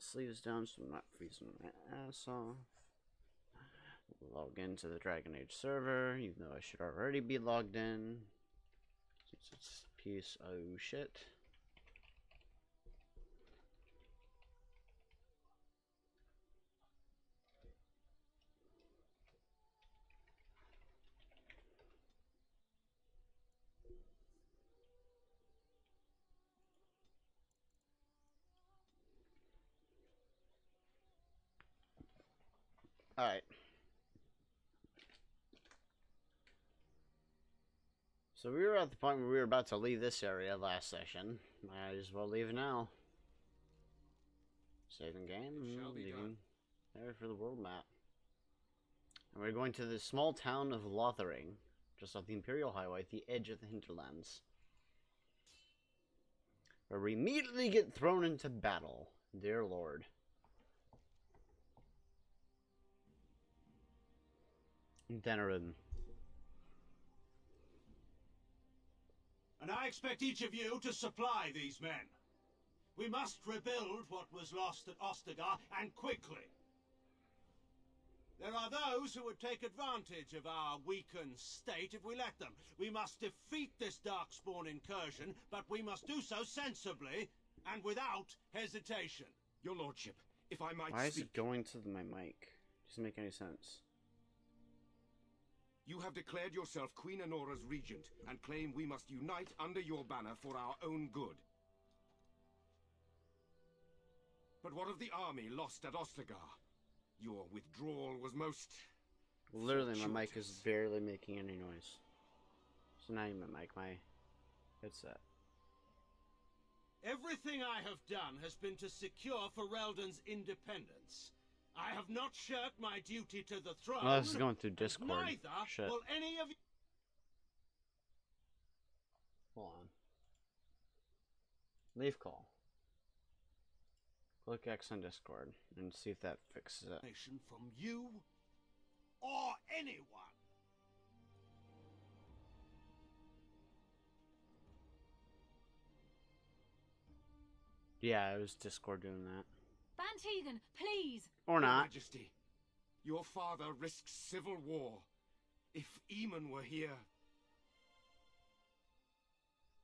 sleeves down so I'm not freezing my ass off. Log into the Dragon Age server, even though I should already be logged in. Since it's a piece of shit. Alright. So we were at the point where we were about to leave this area last session. Might as well leave now. Saving game, leaving there for the world map. And we're going to the small town of Lothering, just off the Imperial Highway at the edge of the hinterlands. Where we immediately get thrown into battle. Dear Lord. Denerim. And I expect each of you to supply these men. We must rebuild what was lost at Ostagar, and quickly. There are those who would take advantage of our weakened state if we let them. We must defeat this Darkspawn incursion, but we must do so sensibly and without hesitation. Your lordship, if I might Why is speak... it going to my mic? Doesn't make any sense. You have declared yourself Queen Anora's regent, and claim we must unite under your banner for our own good. But what of the army lost at Ostagar? Your withdrawal was most... Literally, my mic is fortuitous. barely making any noise. So now you my mic, my headset. Everything I have done has been to secure Ferelden's independence. I have not shirked my duty to the throne. Oh, this is going through Discord. Neither Shit. will any of you. Hold on. Leave call. Click X on Discord and see if that fixes it. From you or anyone. Yeah, it was Discord doing that. Bantegan, please! Or Your not. Majesty, your father risks civil war. If Eamon were here...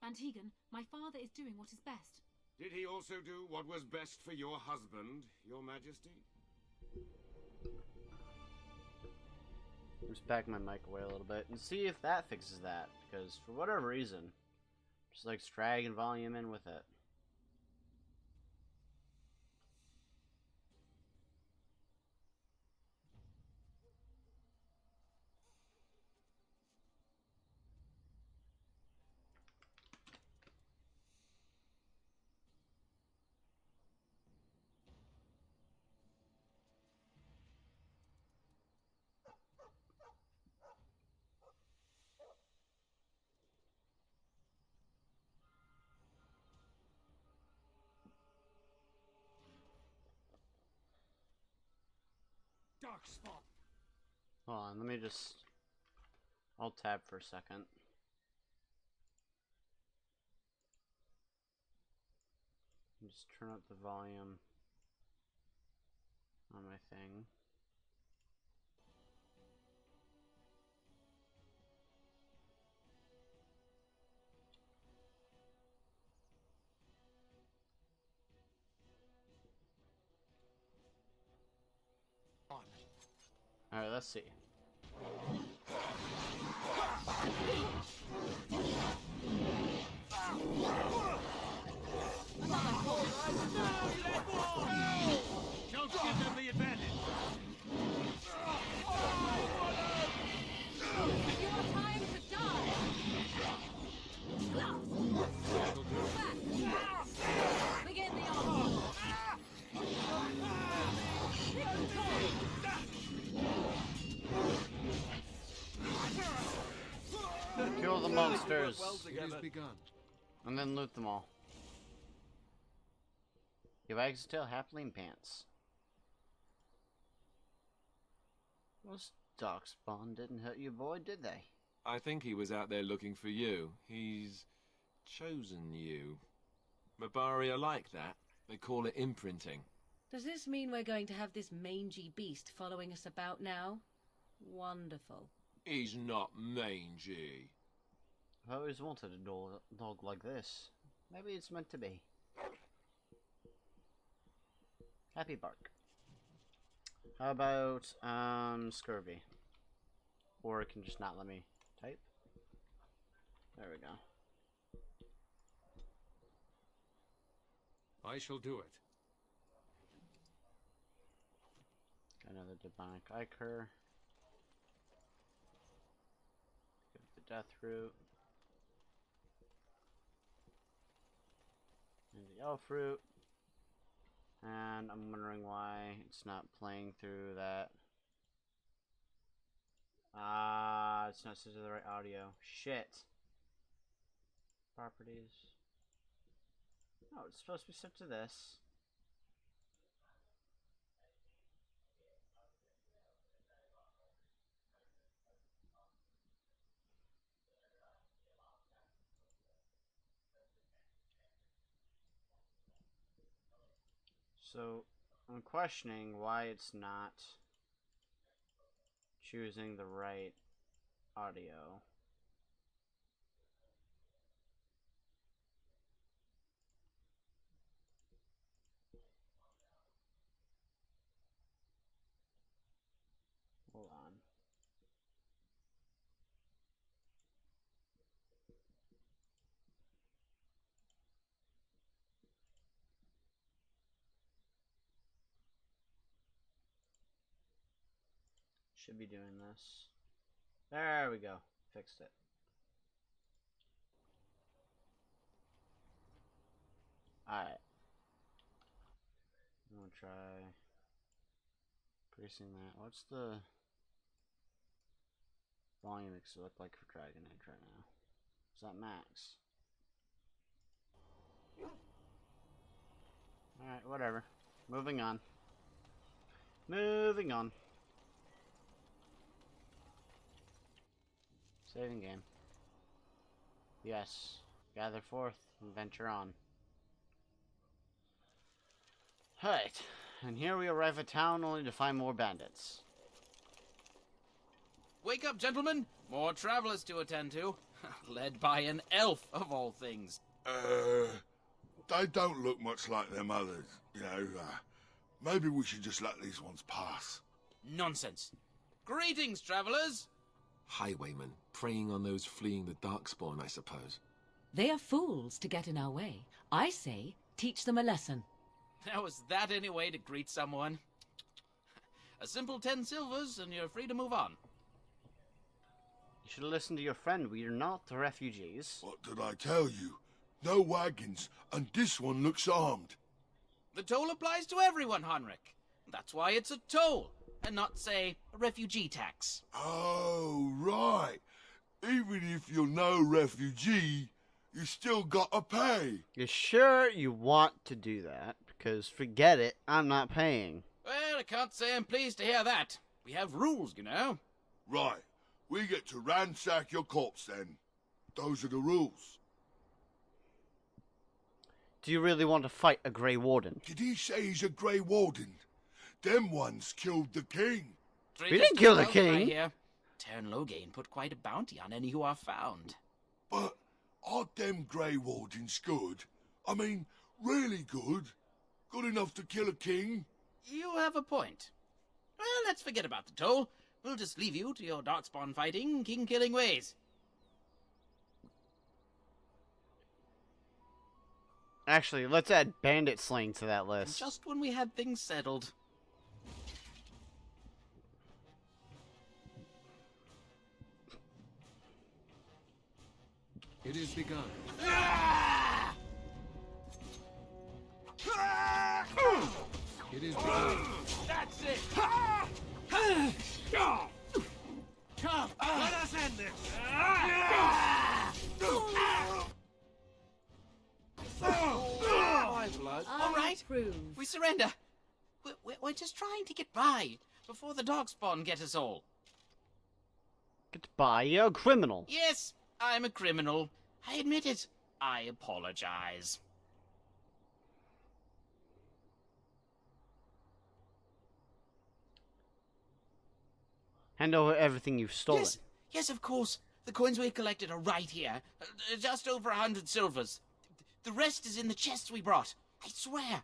Bantegan, my father is doing what is best. Did he also do what was best for your husband, your Majesty? Just back my mic away a little bit and see if that fixes that. Because for whatever reason, just like dragging volume in with it. Darkspawn. Hold on, let me just... I'll tab for a second. Just turn up the volume on my thing. Alright, let's see. Don't give them the advantage. Your time to die! Back! Begin the onslaught! Kill the monsters! It has begun. And then loot them all. Your wags still halfling pants. Those Darkspawn didn't hurt you, boy, did they? I think he was out there looking for you. He's chosen you. Mabari are like that. They call it imprinting. Does this mean we're going to have this mangy beast following us about now? Wonderful. He's not mangy. I've always wanted a dog like this. Maybe it's meant to be. Happy bark. How about scurvy? Or it can just not let me type. There we go. I shall do it. Another demonic ichor. Give it the death root. And the elf root. And I'm wondering why it's not playing through that. It's not set to the right audio. Shit. Properties. No, it's supposed to be set to this. So, I'm questioning why it's not choosing the right audio. Hold on. Should be doing this. There we go. Fixed it. Alright. I'm gonna try increasing that. What's the volume mix look like for Dragon Age right now? Is that max? Alright, whatever. Moving on. Moving on. Saving game. Yes. Gather forth and venture on. Alright. And here we arrive at town only to find more bandits. Wake up, gentlemen! More travelers to attend to. Led by an elf, of all things. They don't look much like them others, you know. Maybe we should just let these ones pass. Nonsense. Greetings, travelers! Highwaymen, preying on those fleeing the Darkspawn, I suppose. They are fools to get in our way. I say, teach them a lesson. Now, is that any way to greet someone? A simple 10 silvers, and you're free to move on. You should listen to your friend. We are not the refugees. What did I tell you? No wagons, and this one looks armed. The toll applies to everyone, Henrik. That's why it's a toll, and not, say, a refugee tax. Oh, right. Even if you're no refugee, you still gotta pay. You sure you want to do that? Because forget it, I'm not paying. Well, I can't say I'm pleased to hear that. We have rules, you know. Right. We get to ransack your corpse then. Those are the rules. Do you really want to fight a Grey Warden? Did he say he's a Grey Warden? Them ones killed the king. We didn't kill the king. Tern Loghain put quite a bounty on any who are found. But are them Grey Wardens good? I mean, really good? Good enough to kill a king? You have a point. Well, let's forget about the toll. We'll just leave you to your Darkspawn fighting, king-killing ways. Actually, let's add bandit slaying to that list. Just when we had things settled. It is begun. It is begun. That's it! Come, let us end this! My blood. All right, Approve. we surrender. We're just trying to get by before the Darkspawn get us all. Goodbye, you're a criminal. Yes, I'm a criminal. I admit it. I apologize. Hand over everything you've stolen. Yes, of course. The coins we collected are right here. Just over 100 silvers. The rest is in the chests we brought. I swear.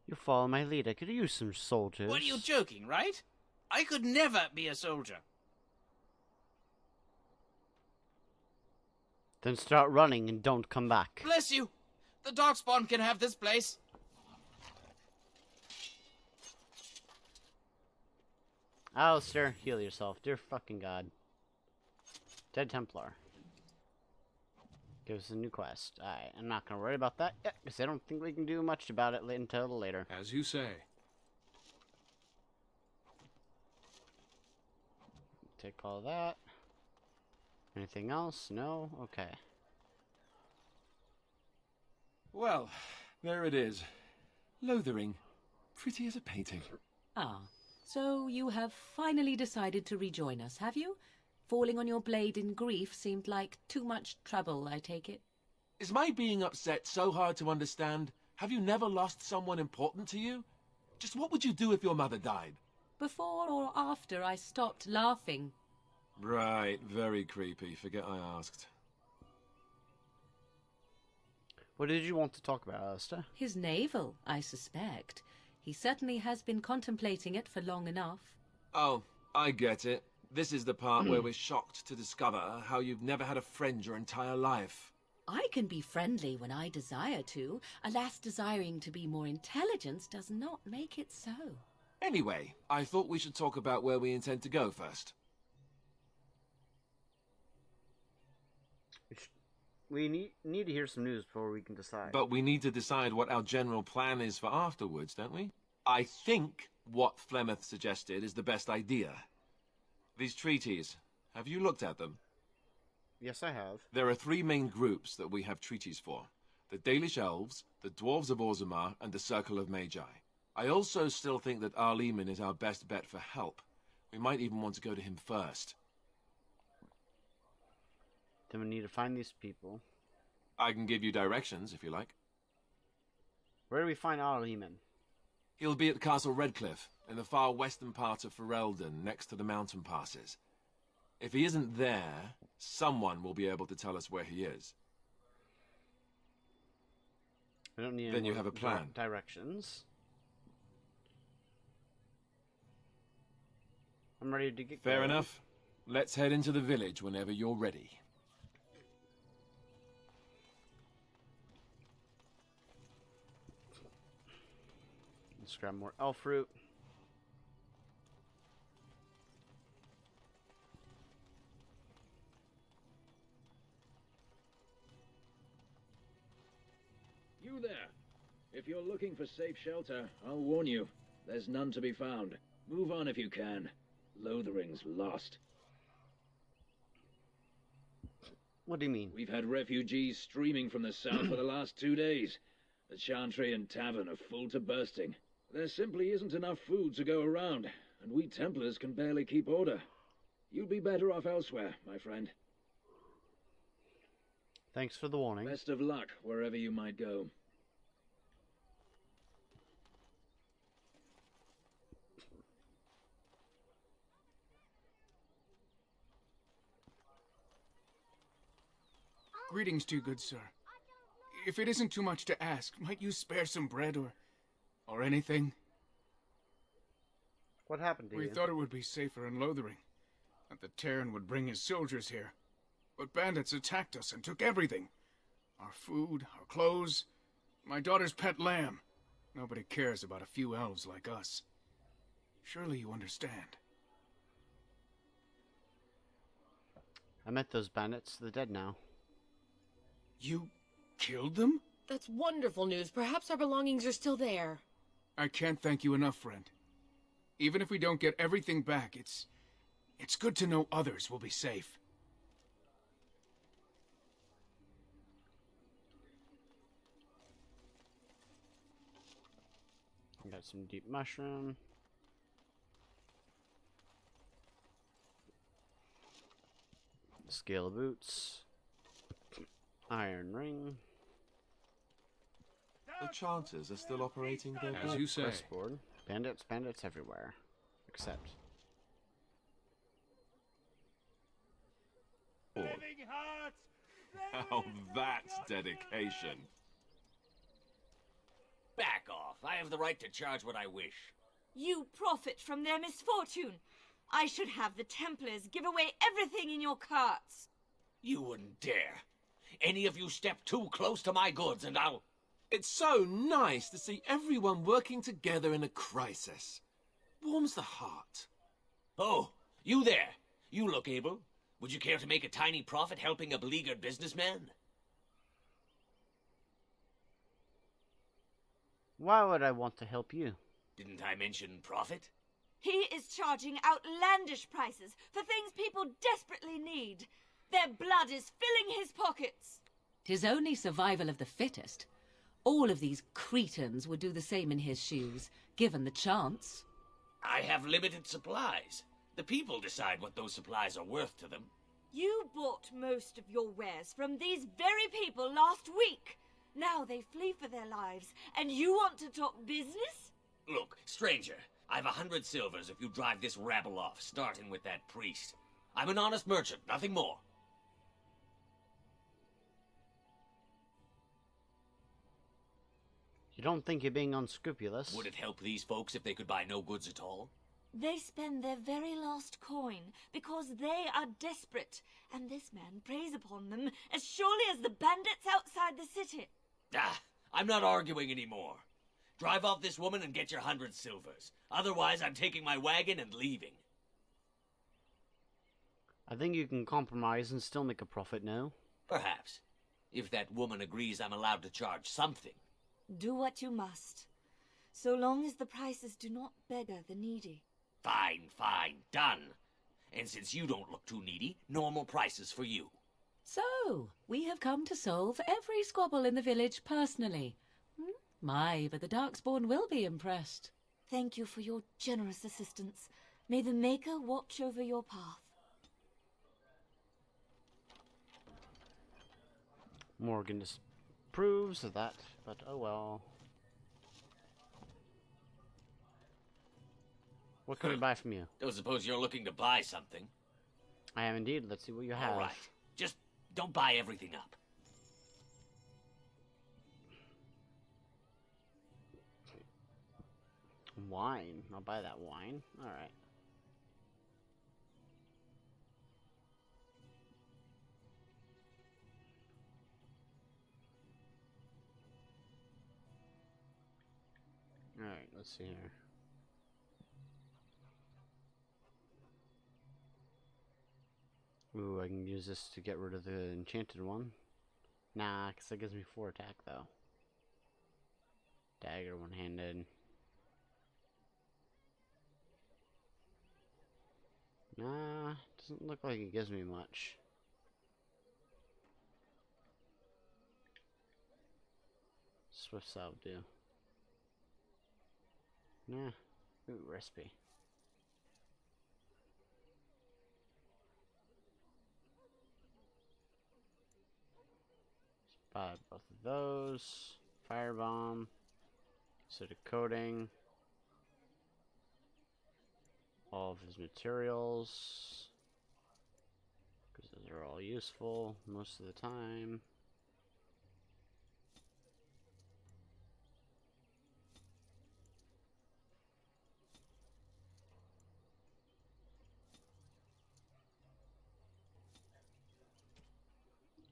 You follow my lead. I could use some soldiers. What, are you joking, right? I could never be a soldier. Then start running and don't come back. Bless you. The Darkspawn can have this place. Alistair, heal yourself. Dear fucking god. Dead Templar. Give us a new quest. Alright, I'm not gonna worry about that yet, because I don't think we can do much about it until later. As you say. Take all that. Anything else? No? Okay. Well, there it is. Lothering. Pretty as a painting. Ah, so you have finally decided to rejoin us, have you? Falling on your blade in grief seemed like too much trouble, I take it. Is my being upset so hard to understand? Have you never lost someone important to you? Just what would you do if your mother died? Before or after I stopped laughing? Right, very creepy. Forget I asked. What did you want to talk about, Alistair? His navel, I suspect. He certainly has been contemplating it for long enough. Oh, I get it. This is the part where we're shocked to discover how you've never had a friend your entire life. I can be friendly when I desire to. Alas, desiring to be more intelligent does not make it so. Anyway, I thought we should talk about where we intend to go first. We need to hear some news before we can decide. But we need to decide what our general plan is for afterwards, don't we? I think what Flemeth suggested is the best idea. These treaties, have you looked at them? Yes, I have. There are three main groups that we have treaties for. The Dalish Elves, the Dwarves of Orzammar, and the Circle of Magi. I also still think that Arleman is our best bet for help. We might even want to go to him first. Then we need to find these people. I can give you directions, if you like. Where do we find Arleman? He'll be at Castle Redcliffe, in the far western part of Ferelden, next to the mountain passes. If he isn't there, someone will be able to tell us where he is. I don't need Then any you more have a plan. Directions. I'm ready to get Fair going. enough. Let's head into the village whenever you're ready. Let's grab more elf fruit. You there. If you're looking for safe shelter, I'll warn you. There's none to be found. Move on if you can. Lothering's lost. What do you mean? We've had refugees streaming from the south for the last 2 days. The Chantry and Tavern are full to bursting. There simply isn't enough food to go around, and we Templars can barely keep order. You'd be better off elsewhere, my friend. Thanks for the warning. Best of luck wherever you might go. Greetings to you, good sir. If it isn't too much to ask, might you spare some bread or anything? What happened to you? We thought it would be safer in Lothering, that the Terran would bring his soldiers here. But bandits attacked us and took everything. Our food, our clothes, my daughter's pet lamb. Nobody cares about a few elves like us. Surely you understand. I met those bandits. They're dead now. You killed them? That's wonderful news. Perhaps our belongings are still there. I can't thank you enough, friend. Even if we don't get everything back, it's good to know others will be safe. I got some deep mushroom. Scale boots. Iron ring. The Chanters are still operating their As you say. Breastboard. Bandits everywhere. Accept. Living hearts! Now that's dedication. Back off. I have the right to charge what I wish. You profit from their misfortune. I should have the Templars give away everything in your carts. You wouldn't dare. Any of you step too close to my goods and I'll... It's so nice to see everyone working together in a crisis. Warms the heart. Oh, you there. You look able. Would you care to make a tiny profit helping a beleaguered businessman? Why would I want to help you? Didn't I mention profit? He is charging outlandish prices for things people desperately need. Their blood is filling his pockets. 'Tis only survival of the fittest. All of these cretins would do the same in his shoes, given the chance. I have limited supplies. The people decide what those supplies are worth to them. You bought most of your wares from these very people last week. Now they flee for their lives, and you want to talk business? Look, stranger, I've 100 silvers if you drive this rabble off, starting with that priest. I'm an honest merchant, nothing more. You don't think you're being unscrupulous? Would it help these folks if they could buy no goods at all? They spend their very last coin because they are desperate, and this man preys upon them as surely as the bandits outside the city. Ah, I'm not arguing anymore. Drive off this woman and get your 100 silvers. Otherwise, I'm taking my wagon and leaving. I think you can compromise and still make a profit now. Perhaps. If that woman agrees I'm allowed to charge something. Do what you must, so long as the prices do not beggar the needy. Fine, fine, done. And since you don't look too needy, normal prices for you. So, we have come to solve every squabble in the village personally. My, but the Darkspawn will be impressed. Thank you for your generous assistance. May the Maker watch over your path. Morgan disapproves of that, but oh well. What can we buy from you? Don't suppose you're looking to buy something? I am indeed. Let's see what you have. All right. Just don't buy everything up. Wine. I'll buy that wine. Alright. Alright, let's see here. Ooh, I can use this to get rid of the enchanted one. Nah, because that gives me 4 attack, though. Dagger, one-handed. Nah, doesn't look like it gives me much. Swift salve do. Nah. Ooh, recipe. Buy both of those. Firebomb. Acidic coating. All of his materials. Because those are all useful most of the time.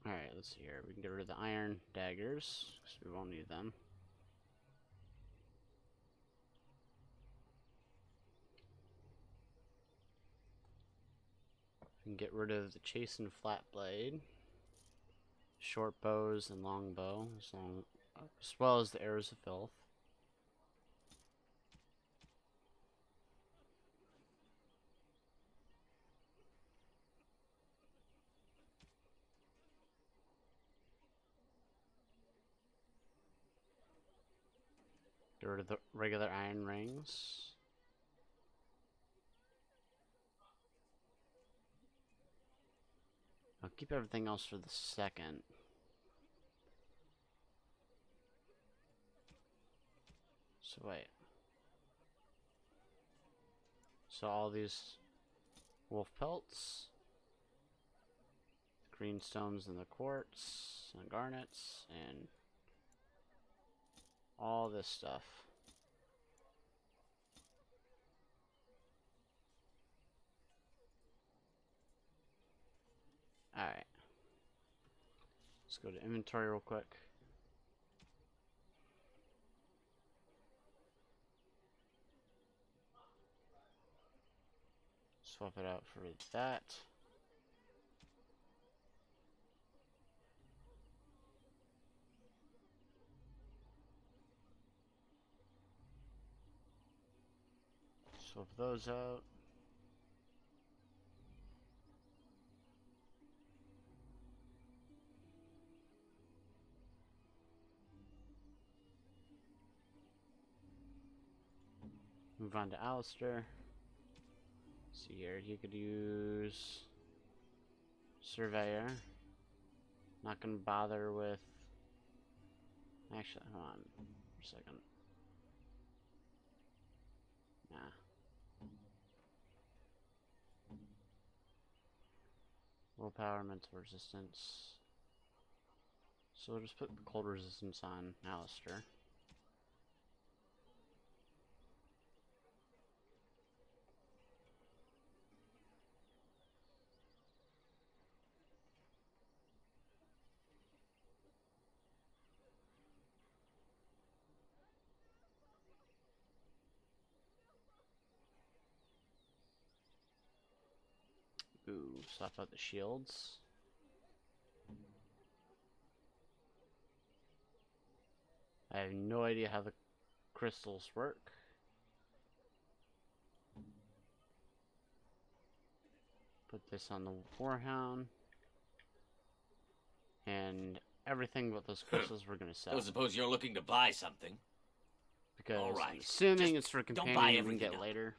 Alright, let's see here. We can get rid of the iron daggers, because we won't need them. We can get rid of the chastened flat blade, short bows and long bow, as well as the arrows of filth. Get rid of the regular iron rings. I'll keep everything else for the second. So wait. So all these wolf pelts, green stones and the quartz and garnets and all this stuff. Alright. Let's go to inventory real quick. Swap it out for that. Swap those out. Move on to Alistair. See here, he could use Surveyor. Not gonna bother with. Actually, hold on for a second. Nah. Willpower, mental resistance. So we'll just put cold resistance on Alistair. Ooh, swap out the shields. I have no idea how the crystals work. Put this on the Warhound. And everything but those crystals we're gonna sell. Don't suppose you're looking to buy something? Because all right. I'm assuming Just it's for don't buy companion we can everything get up. later.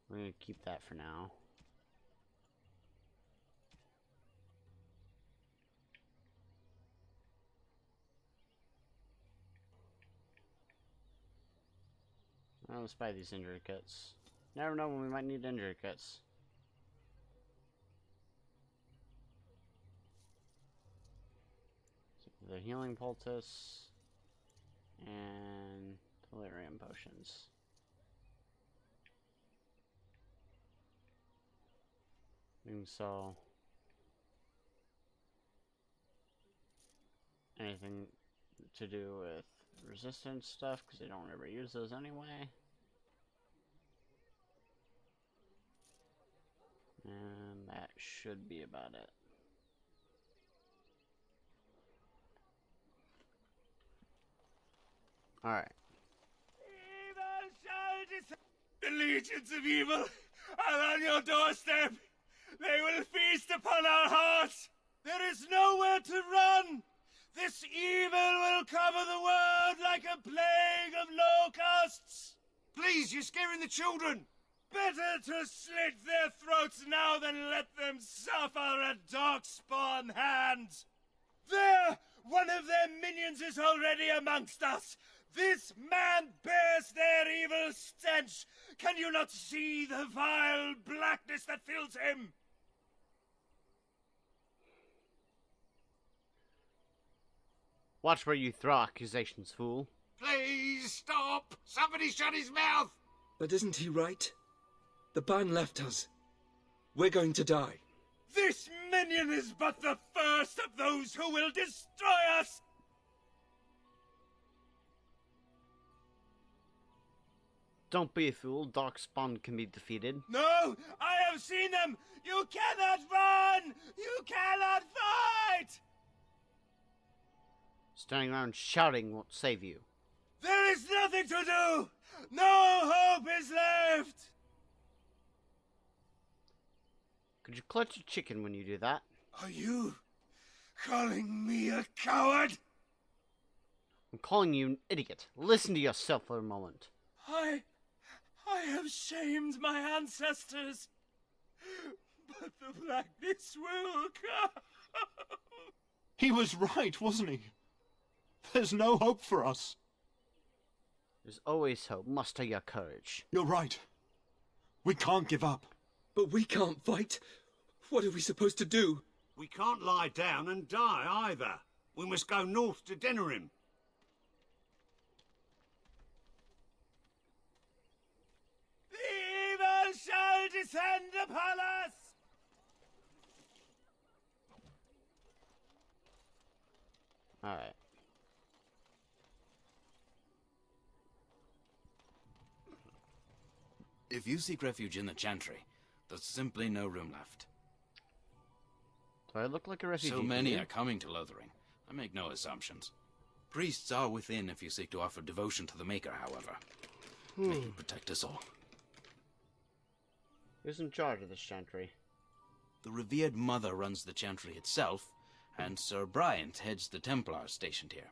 We're gonna keep that for now. Well, let's buy these injury kits. Never know when we might need injury kits. So the healing poultice and delirium potions. We can sell anything to do with resistance stuff because they don't ever use those anyway. And that should be about it. Alright. The legions of evil are on your doorstep. They will feast upon our hearts. There is nowhere to run. This evil will cover the world like a plague of locusts. Please, you're scaring the children. Better to slit their throats now than let them suffer at Darkspawn hands. There! One of their minions is already amongst us. This man bears their evil stench. Can you not see the vile blackness that fills him? Watch where you throw accusations, fool. Please stop! Somebody shut his mouth! But isn't he right? The ban left us. We're going to die. This minion is but the first of those who will destroy us! Don't be a fool. Darkspawn can be defeated. No! I have seen them! You cannot run! You cannot fight! Standing around shouting won't save you. There is nothing to do! No hope is left! Could you clutch a chicken when you do that? Are you calling me a coward? I'm calling you an idiot. Listen to yourself for a moment. I have shamed my ancestors. But the blackness will come. He was right, wasn't he? There's no hope for us. There's always hope. Muster your courage. You're right. We can't give up. But we can't fight. What are we supposed to do? We can't lie down and die either. We must go north to Denerim. The evil shall descend upon us! Alright. If you seek refuge in the Chantry, there's simply no room left. Do I look like a refugee? So many are coming to Lothering. I make no assumptions. Priests are within if you seek to offer devotion to the Maker, however. May he protect us all. Who's in charge of this Chantry? The revered Mother runs the Chantry itself, and Sir Bryant heads the Templars stationed here.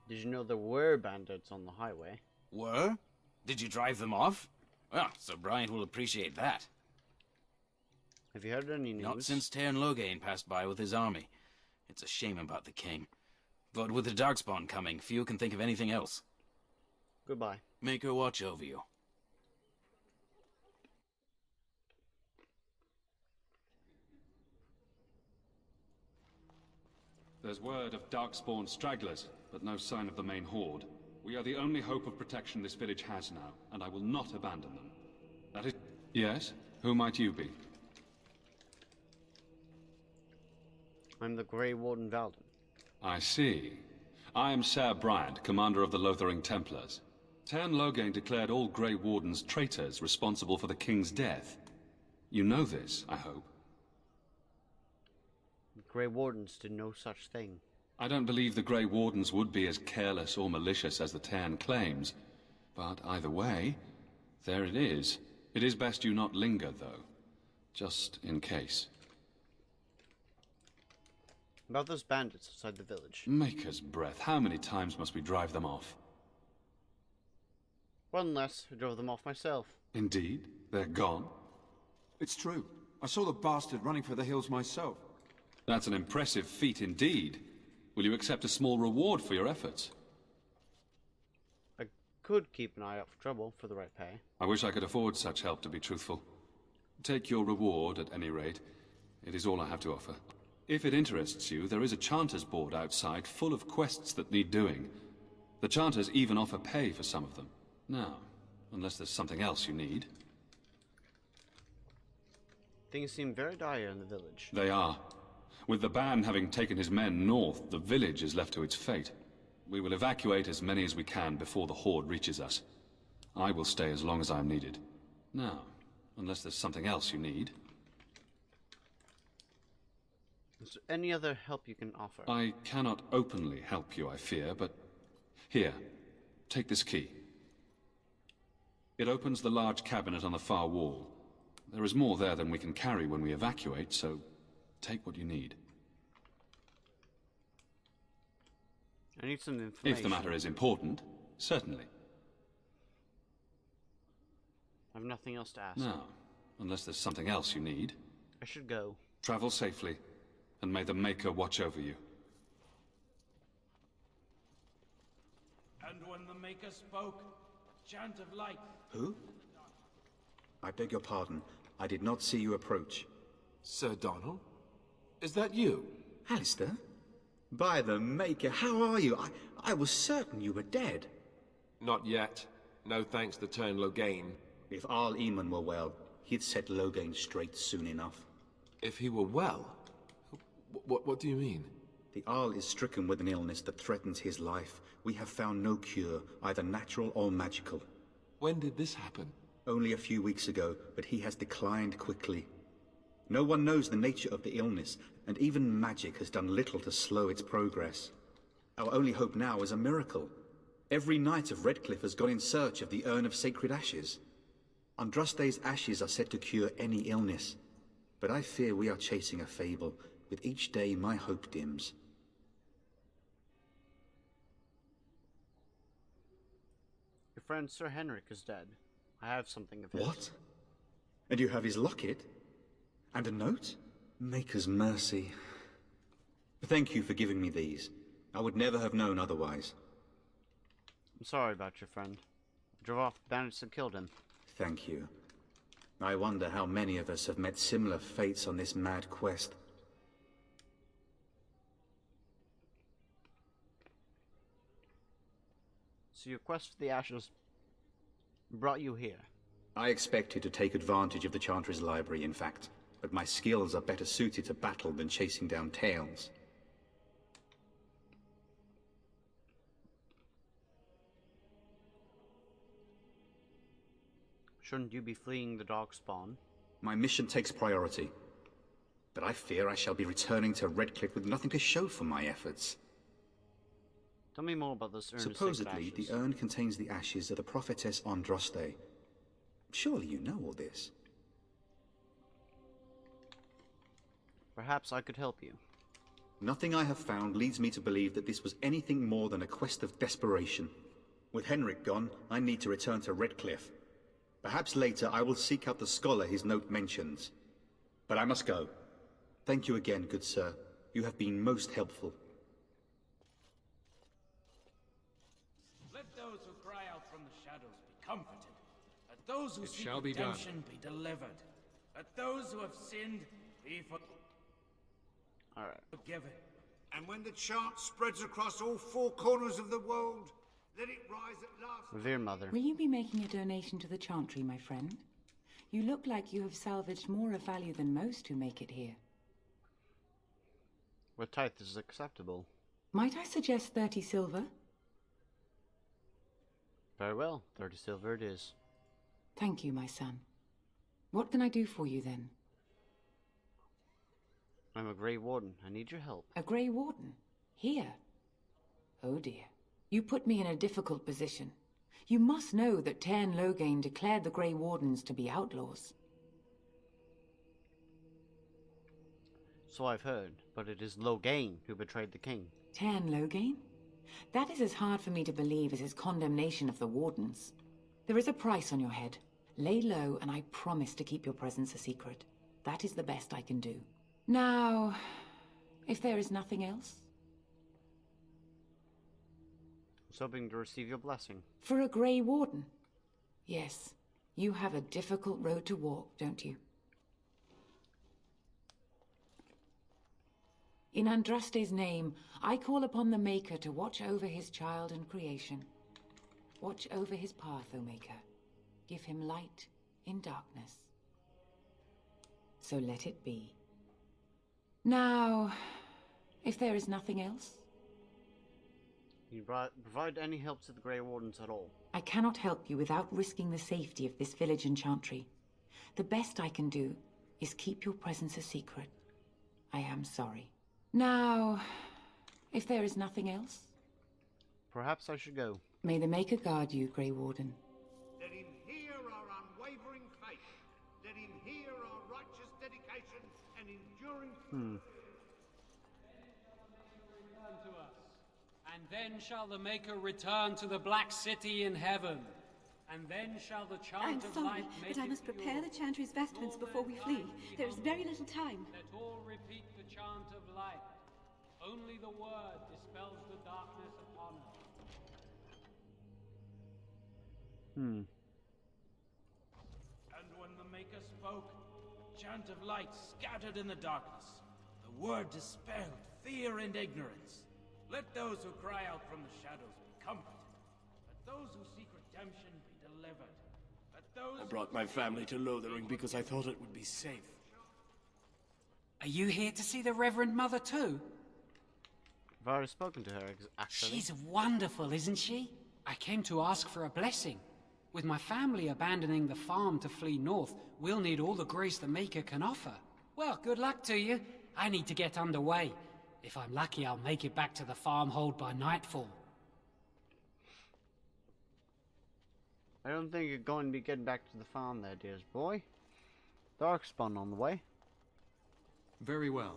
Did you know there were bandits on the highway? Were? Did you drive them off? Well, Sir Bryant will appreciate that. Have you heard any news? Not since Tairn Loghain passed by with his army. It's a shame about the king. But with the Darkspawn coming, few can think of anything else. Goodbye. Make her watch over you. There's word of Darkspawn stragglers, but no sign of the main horde. We are the only hope of protection this village has now, and I will not abandon them. That is... Yes? Who might you be? I'm the Grey Warden Valdon. I see. I am Ser Bryant, commander of the Lothering Templars. Tairn Loghain declared all Grey Wardens traitors responsible for the king's death. You know this, I hope. Grey Wardens did no such thing. I don't believe the Grey Wardens would be as careless or malicious as the Tairn claims. But either way, there it is. It is best you not linger, though. Just in case. About those bandits outside the village. Maker's breath, how many times must we drive them off? One less, I drove them off myself. Indeed? They're gone? It's true. I saw the bastard running for the hills myself. That's an impressive feat indeed. Will you accept a small reward for your efforts? I could keep an eye out for trouble for the right pay. I wish I could afford such help, to be truthful. Take your reward, at any rate. It is all I have to offer. If it interests you, there is a Chanters board outside full of quests that need doing. The Chanters even offer pay for some of them. Now, unless there's something else you need. Things seem very dire in the village. They are. With the Ban having taken his men north, the village is left to its fate. We will evacuate as many as we can before the Horde reaches us. I will stay as long as I am needed. Now, unless there's something else you need. Is there any other help you can offer? I cannot openly help you, I fear, but... Here, take this key. It opens the large cabinet on the far wall. There is more there than we can carry when we evacuate, so take what you need. I need some information. If the matter is important, certainly. I have nothing else to ask. Now, unless there's something else you need. I should go. Travel safely, and may the Maker watch over you. And when the Maker spoke, chant of light. Who? I beg your pardon. I did not see you approach. Sir Donald? Is that you? Alistair? By the Maker, how are you? I was certain you were dead. Not yet. No thanks to Tairn Loghain. If Arl Eamon were well, he'd set Loghain straight soon enough. If he were well? What do you mean? The Arl is stricken with an illness that threatens his life. We have found no cure, either natural or magical. When did this happen? Only a few weeks ago, but he has declined quickly. No one knows the nature of the illness, and even magic has done little to slow its progress. Our only hope now is a miracle. Every knight of Redcliffe has gone in search of the Urn of Sacred Ashes. Andraste's ashes are said to cure any illness, but I fear we are chasing a fable. With each day, my hope dims. If Your friend Sir Henrik is dead. I have something of his. What? And you have his locket? And a note? Maker's mercy. Thank you for giving me these. I would never have known otherwise. I'm sorry about your friend. I drove off bandits and killed him. Thank you. I wonder how many of us have met similar fates on this mad quest. So your quest for the ashes brought you here? I expected to take advantage of the Chantry's library, in fact, but my skills are better suited to battle than chasing down tales. Shouldn't you be fleeing the Darkspawn? My mission takes priority, but I fear I shall be returning to Redcliffe with nothing to show for my efforts. Tell me more about this urn. Supposedly, the urn contains the ashes of the prophetess Andraste. Surely you know all this. Perhaps I could help you. Nothing I have found leads me to believe that this was anything more than a quest of desperation. With Henrik gone, I need to return to Redcliffe. Perhaps later I will seek out the scholar his note mentions. But I must go. Thank you again, good sir. You have been most helpful. Let those who cry out from the shadows be comforted. Let those who seek shall be done. redemption be delivered. Let those who have sinned be forgiven. And when the chant spreads across all four corners of the world, let it rise at last. Revered Mother. Will you be making a donation to the Chantry, my friend? You look like you have salvaged more of value than most who make it here. What tithe is acceptable? Might I suggest 30 silver? Very well, 30 silver it is. Thank you, my son. What can I do for you, then? I'm a Grey Warden. I need your help. A Grey Warden? Here? Oh dear. You put me in a difficult position. You must know that Tairn Loghain declared the Grey Wardens to be outlaws. So I've heard, but it is Loghain who betrayed the king. Tairn Loghain? That is as hard for me to believe as his condemnation of the Wardens. There is a price on your head. Lay low, and I promise to keep your presence a secret. That is the best I can do. Now, if there is nothing else? I was hoping to receive your blessing. For a Grey Warden? Yes. You have a difficult road to walk, don't you? In Andraste's name, I call upon the Maker to watch over his child and creation. Watch over his path, O Maker. Give him light in darkness. So let it be. Now, if there is nothing else? You provide any help to the Grey Wardens at all? I cannot help you without risking the safety of this village and Chantry. The best I can do is keep your presence a secret. I am sorry. Now, if there is nothing else? Perhaps I should go. May the Maker guard you, Grey Warden. Let him hear our unwavering faith. Let him hear our righteous dedication and enduring... Return to us. And then shall the Maker return to the Black City in heaven. And then shall the chant I'm of sorry, light make but I it must prepare pure. the Chantry's vestments before we flee. There is very little time. Let all repeat the chant of light. Only the word dispels the darkness upon us. And when the Maker spoke, chant of light scattered in the darkness. The word dispelled fear and ignorance. Let those who cry out from the shadows be comforted. Let those who seek redemption be delivered. Let those I brought my family to Lothering because I thought it would be safe. Are you here to see the Reverend Mother too? I've already spoken to her, actually. She's wonderful, isn't she? I came to ask for a blessing. With my family abandoning the farm to flee north, we'll need all the grace the Maker can offer. Well, good luck to you. I need to get underway. If I'm lucky, I'll make it back to the farmhold by nightfall. I don't think you're going to be getting back to the farm there, dears boy. Darkspawn on the way. Very well.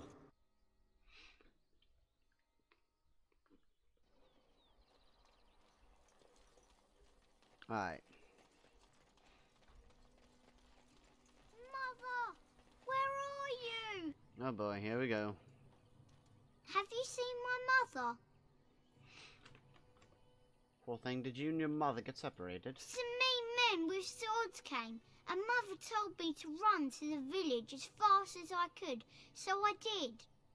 Alright. Mother, where are you? Oh boy, here we go. Have you seen my mother? Poor thing, did you and your mother get separated? Some mean men with swords came, and Mother told me to run to the village as fast as I could, so I did.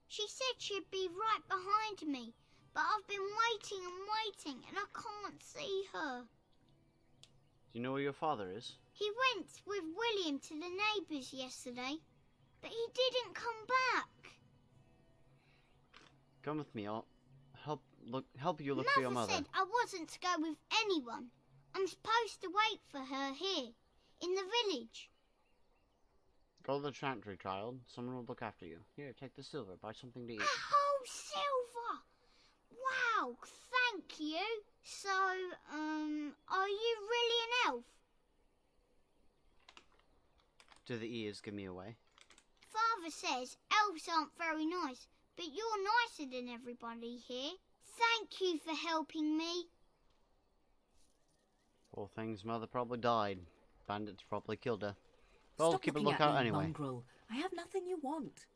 She said she'd be right behind me, but I've been waiting and waiting, and I can't see her. Do you know where your father is? He went with William to the neighbours yesterday, but he didn't come back. Come with me, I'll help you look for your mother. Mother said I wasn't to go with anyone. I'm supposed to wait for her here, in the village. Go to the chantry, child. Someone will look after you. Here, take the silver. Buy something to eat. A whole silver! Wow, thank you. So, are you really an elf? Do the ears give me away? Father says elves aren't very nice, but you're nicer than everybody here. Thank you for helping me. Poor thing's mother probably died. Bandits probably killed her. But I'll Stop keep a looking at lookout me, anyway. mongrel. I have nothing you want.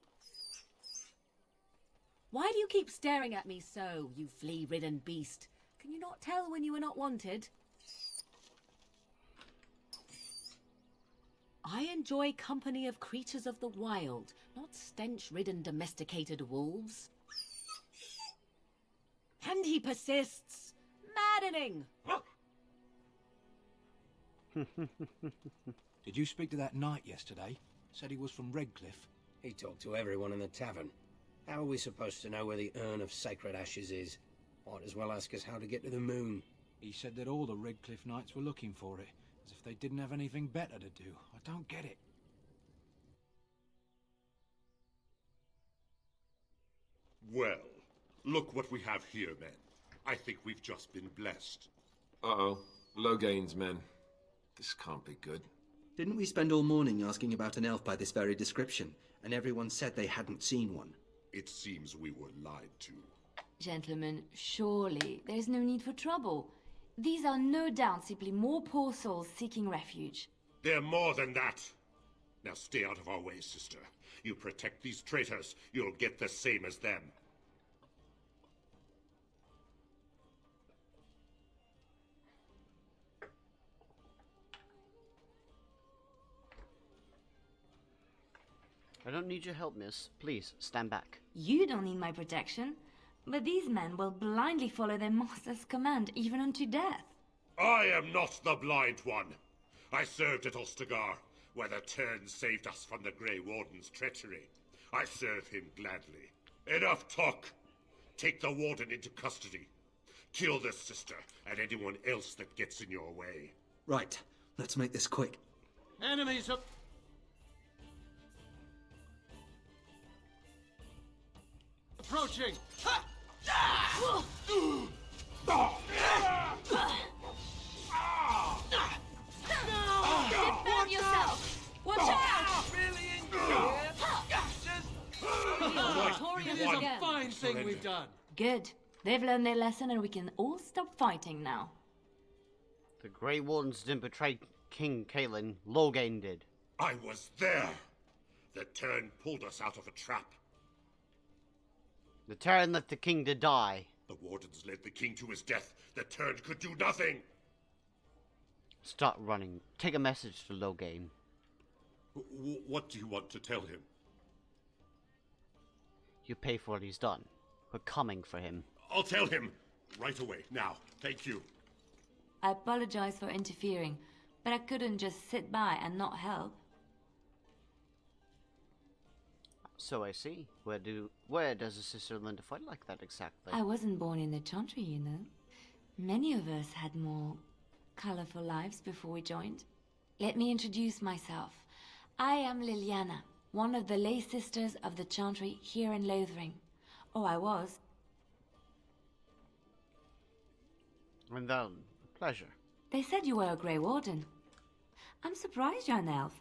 Why do you keep staring at me so, you flea-ridden beast? Can you not tell when you are not wanted? I enjoy company of creatures of the wild, not stench-ridden domesticated wolves. And he persists. Maddening! Did you speak to that knight yesterday? Said he was from Redcliffe. He talked to everyone in the tavern. How are we supposed to know where the Urn of Sacred Ashes is? Might as well ask us how to get to the moon. He said that all the Redcliffe knights were looking for it, as if they didn't have anything better to do. I don't get it. Well, look what we have here, men. I think we've just been blessed. Uh-oh. Loghain's men. This can't be good. Didn't we spend all morning asking about an elf by this very description, and everyone said they hadn't seen one? It seems we were lied to. Gentlemen, surely there's no need for trouble. These are no doubt simply more poor souls seeking refuge. They're more than that. Now stay out of our way, sister. You protect these traitors, you'll get the same as them. I don't need your help, miss. Please, stand back. You don't need my protection, but these men will blindly follow their master's command, even unto death. I am not the blind one. I served at Ostagar, where the Tern saved us from the Grey Warden's treachery. I serve him gladly. Enough talk! Take the Warden into custody. Kill the sister and anyone else that gets in your way. Right, let's make this quick. Enemies up! Approaching! Ha! Defend yourself! Watch out! It is a fine thing we've done. Good. They've learned their lesson and we can all stop fighting now. The Grey Wardens didn't betray King Cailan. Loghain did. I was there! The Tern pulled us out of a trap. The Tern left the king to die. The Wardens led the king to his death. The Tern could do nothing! Stop running. Take a message to Loghain. What do you want to tell him? You pay for what he's done. We're coming for him. I'll tell him! Right away, now. Thank you. I apologize for interfering, but I couldn't just sit by and not help. So I see. Where does a sister learn to fight like that exactly? I wasn't born in the Chantry, you know. Many of us had more colorful lives before we joined. Let me introduce myself. I am Liliana, one of the lay sisters of the Chantry here in Lothering. Oh, I was. And then, pleasure. They said you were a Grey Warden. I'm surprised you're an elf.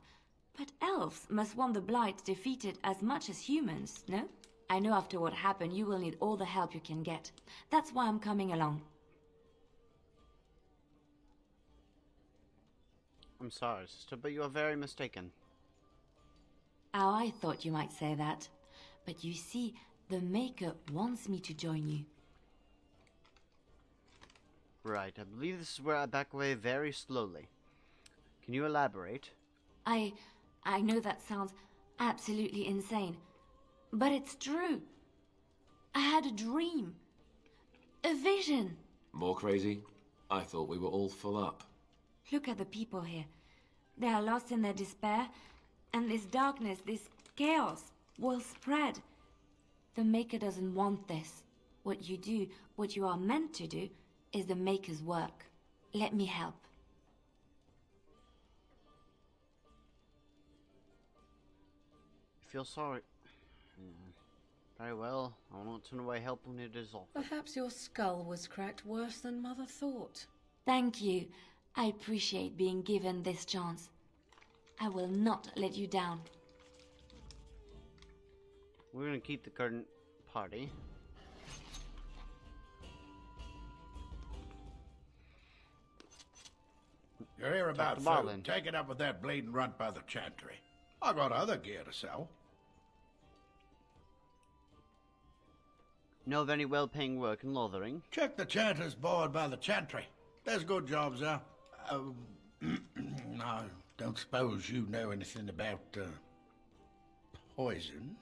But elves must want the Blight defeated as much as humans, no? I know after what happened you will need all the help you can get. That's why I'm coming along. I'm sorry, sister, but you are very mistaken. Oh, I thought you might say that. But you see, the Maker wants me to join you. Right, I believe this is where I back away very slowly. Can you elaborate? I know that sounds absolutely insane, but it's true. I had a dream. A vision. More crazy? I thought we were all full up. Look at the people here. They are lost in their despair, and this darkness, this chaos, will spread. The Maker doesn't want this. What you do, what you are meant to do, is the Maker's work. Let me help. Feel sorry. Very well. I will not turn away help when it is offered. Perhaps your skull was cracked worse than Mother thought. Thank you. I appreciate being given this chance. I will not let you down. We're gonna keep the current party. You're here about Dr. Marlin. food. Take it up with that bleeding runt by the chantry. I got other gear to sell. Know of any well-paying work in Lothering? Check the chanter's board by the chantry. There's good jobs there. I don't suppose you know anything about poison?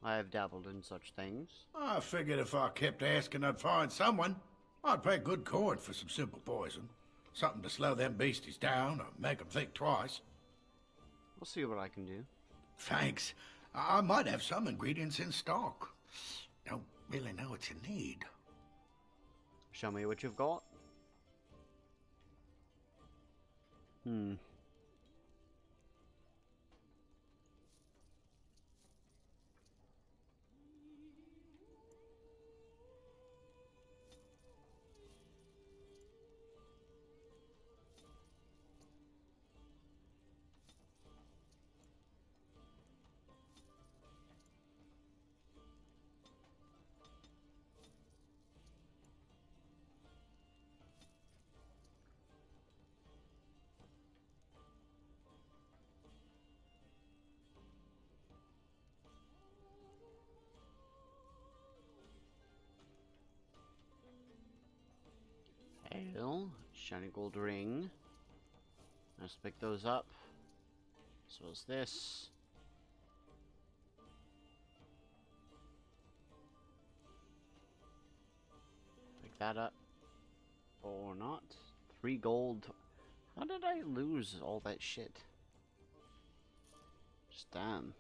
I have dabbled in such things. I figured if I kept asking, I'd find someone. I'd pay good coin for some simple poison. Something to slow them beasties down or make them think twice. I'll see what I can do. Thanks. I might have some ingredients in stock. Don't really know what you need. Show me what you've got. Ale, shiny gold ring. Let's pick those up. So is this. Pick that up. Or not. 3 gold. How did I lose all that shit? Just damn.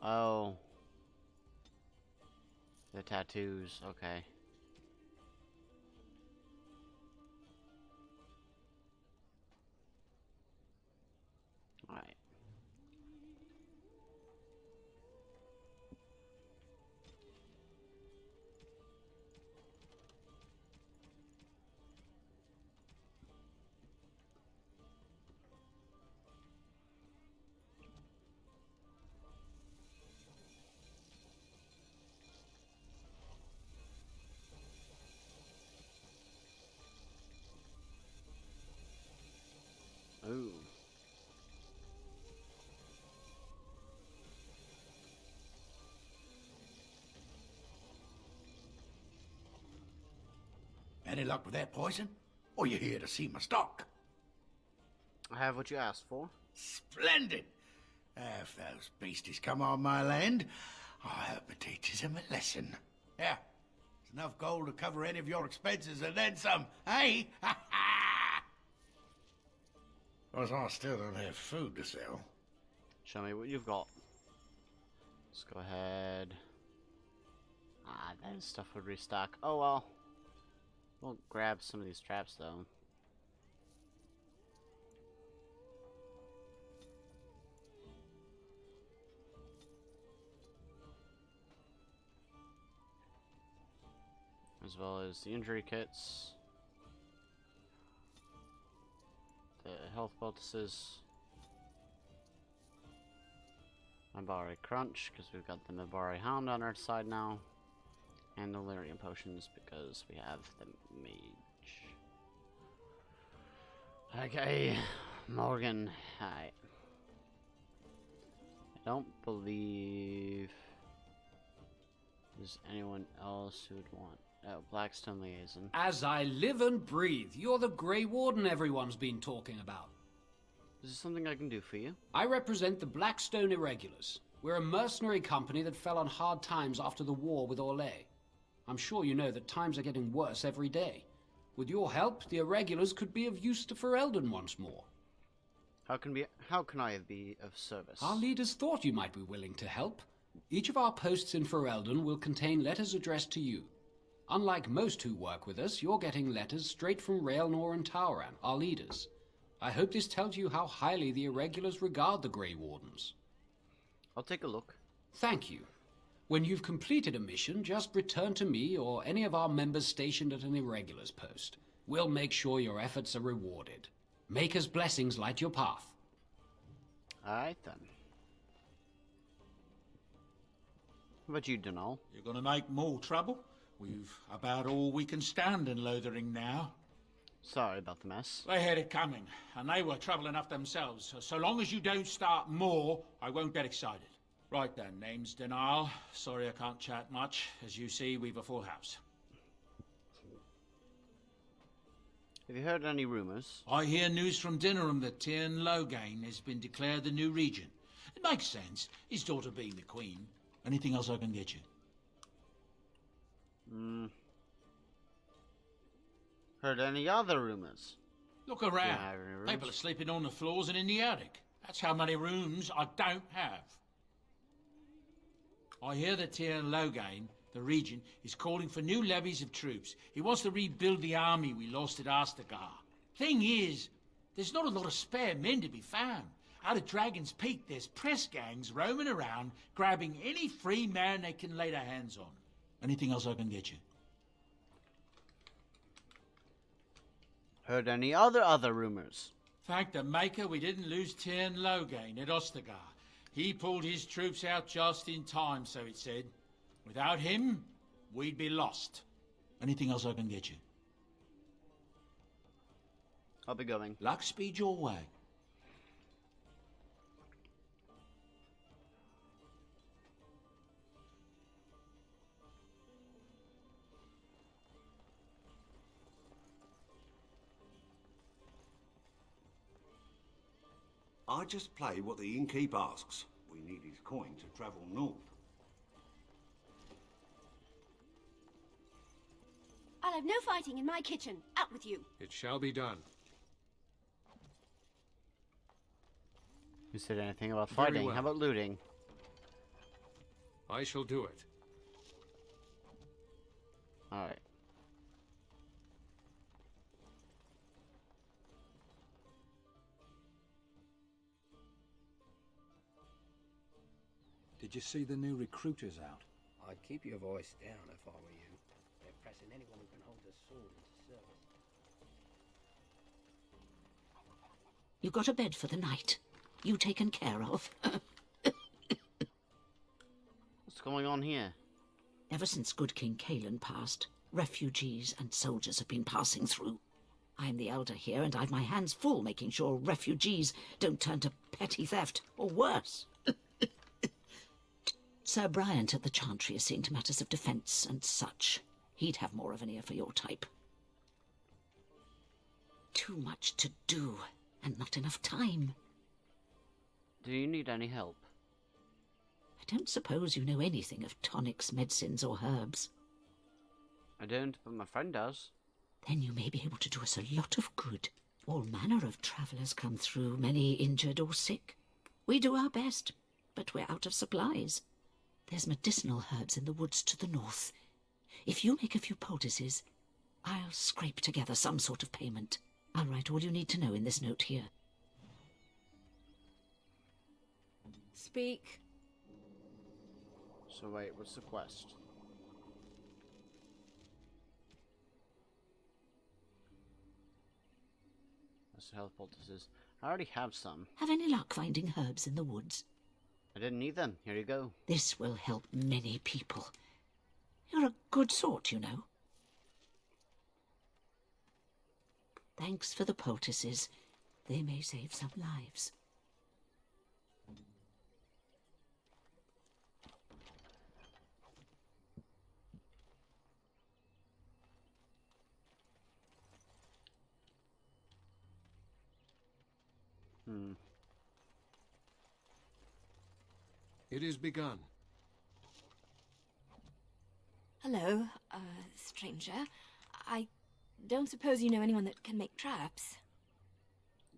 Oh. The tattoos, okay. Alright. Ooh. Any luck with that poison? Or you here to see my stock? I have what you asked for. Splendid! If those beasties come on my land, I hope it teaches them a lesson. Yeah, there's enough gold to cover any of your expenses and then some, eh? Ha ha! Because I still don't have food to sell. Show me what you've got. Let's go ahead. Ah, that stuff would restock. Oh well. We'll grab some of these traps though. As well as the injury kits. The health poultices. Mabari Crunch, because we've got the Mabari Hound on our side now. And the Lyrium Potions, because we have the Mage. Okay, Morgan. I don't believe there's anyone else who would want. Oh, Blackstone Liaison. As I live and breathe, you're the Grey Warden everyone's been talking about. Is this something I can do for you? I represent the Blackstone Irregulars. We're a mercenary company that fell on hard times after the war with Orlais. I'm sure you know that times are getting worse every day. With your help, the Irregulars could be of use to Ferelden once more. How can I be of service? Our leaders thought you might be willing to help. Each of our posts in Ferelden will contain letters addressed to you. Unlike most who work with us, you're getting letters straight from Raelnor and Tauran, our leaders. I hope this tells you how highly the Irregulars regard the Grey Wardens. I'll take a look. Thank you. When you've completed a mission, just return to me or any of our members stationed at an Irregulars post. We'll make sure your efforts are rewarded. Maker's blessings light your path. Alright then. How about you, Donal? You're gonna make more trouble? We've about all we can stand in Lothering now. Sorry about the mess. They had it coming, and they were trouble enough themselves. So long as you don't start more, I won't get excited. Right then, name's Donal. Sorry I can't chat much. As you see, we've a full house. Have you heard any rumors? I hear news from Dinnerham that Tyrn Loghain has been declared the new regent. It makes sense, his daughter being the queen. Anything else I can get you? Heard any other rumors? Look around. People are sleeping on the floors and in the attic. That's how many rooms I don't have. I hear that Tyrn Loghain, the regent, is calling for new levies of troops. He wants to rebuild the army we lost at Ostagar. Thing is, there's not a lot of spare men to be found. Out of Dragon's Peak, there's press gangs roaming around, grabbing any free man they can lay their hands on. Anything else I can get you? Heard any other rumors? Thank the Maker we didn't lose Tyrn Loghain at Ostagar. He pulled his troops out just in time, so it said. Without him, we'd be lost. Anything else I can get you? I'll be going. Luck speed your way. I just play what the innkeep asks. We need his coin to travel north. I'll have no fighting in my kitchen. Out with you. It shall be done. Who said anything about Very fighting? well. How about looting? I shall do it. Alright. Did you see the new recruiters out? I'd keep your voice down if I were you. They're pressing anyone who can hold a sword into service. You got a bed for the night. You taken care of. What's going on here? Ever since good King Cailan passed, refugees and soldiers have been passing through. I'm the elder here, and I've my hands full making sure refugees don't turn to petty theft, or worse. Sir Bryant at the Chantry is seeing to matters of defence and such. He'd have more of an ear for your type. Too much to do, and not enough time. Do you need any help? I don't suppose you know anything of tonics, medicines, or herbs. I don't, but my friend does. Then you may be able to do us a lot of good. All manner of travellers come through, many injured or sick. We do our best, but we're out of supplies. There's medicinal herbs in the woods to the north. If you make a few poultices, I'll scrape together some sort of payment. I'll write all you need to know in this note here. Speak. So wait, what's the quest? That's health poultices. I already have some. Have any luck finding herbs in the woods? I didn't need them. Here you go. This will help many people. You're a good sort, you know. Thanks for the poultices. They may save some lives. It is begun. Hello, stranger. I don't suppose you know anyone that can make traps?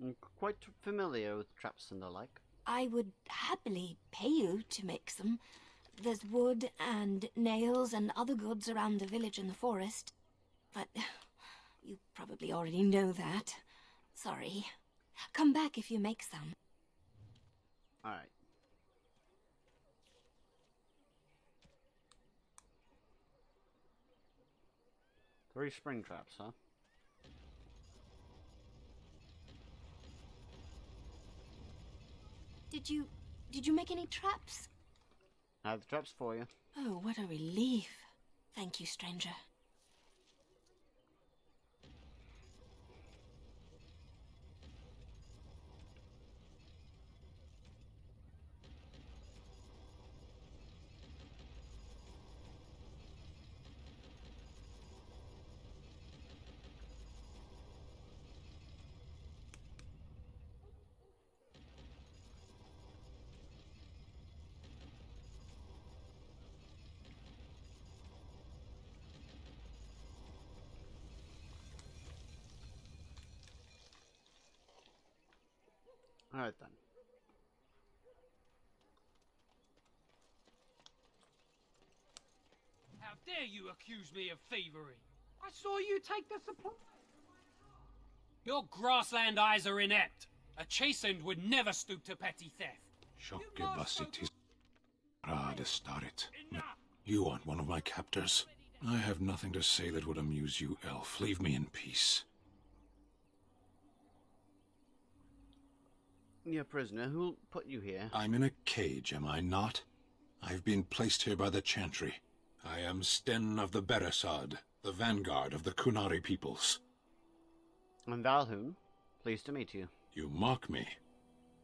I'm quite familiar with traps and the like. I would happily pay you to make some. There's wood and nails and other goods around the village and the forest. But you probably already know that. Sorry. Come back if you make some. Alright. Three spring traps, huh? Did you make any traps? I have the traps for you. Oh, what a relief. Thank you, stranger. Alright then. How dare you accuse me of thievery? I saw you take the supply. Your grassland eyes are inept. A chastened would never stoop to petty theft. You aren't one of my captors. I have nothing to say that would amuse you, elf. Leave me in peace. You're a prisoner. Who put you here? I'm in a cage, am I not? I've been placed here by the Chantry. I am Sten of the Beresad, the vanguard of the Kunari peoples. I'm Valhoon. Pleased to meet you. You mock me.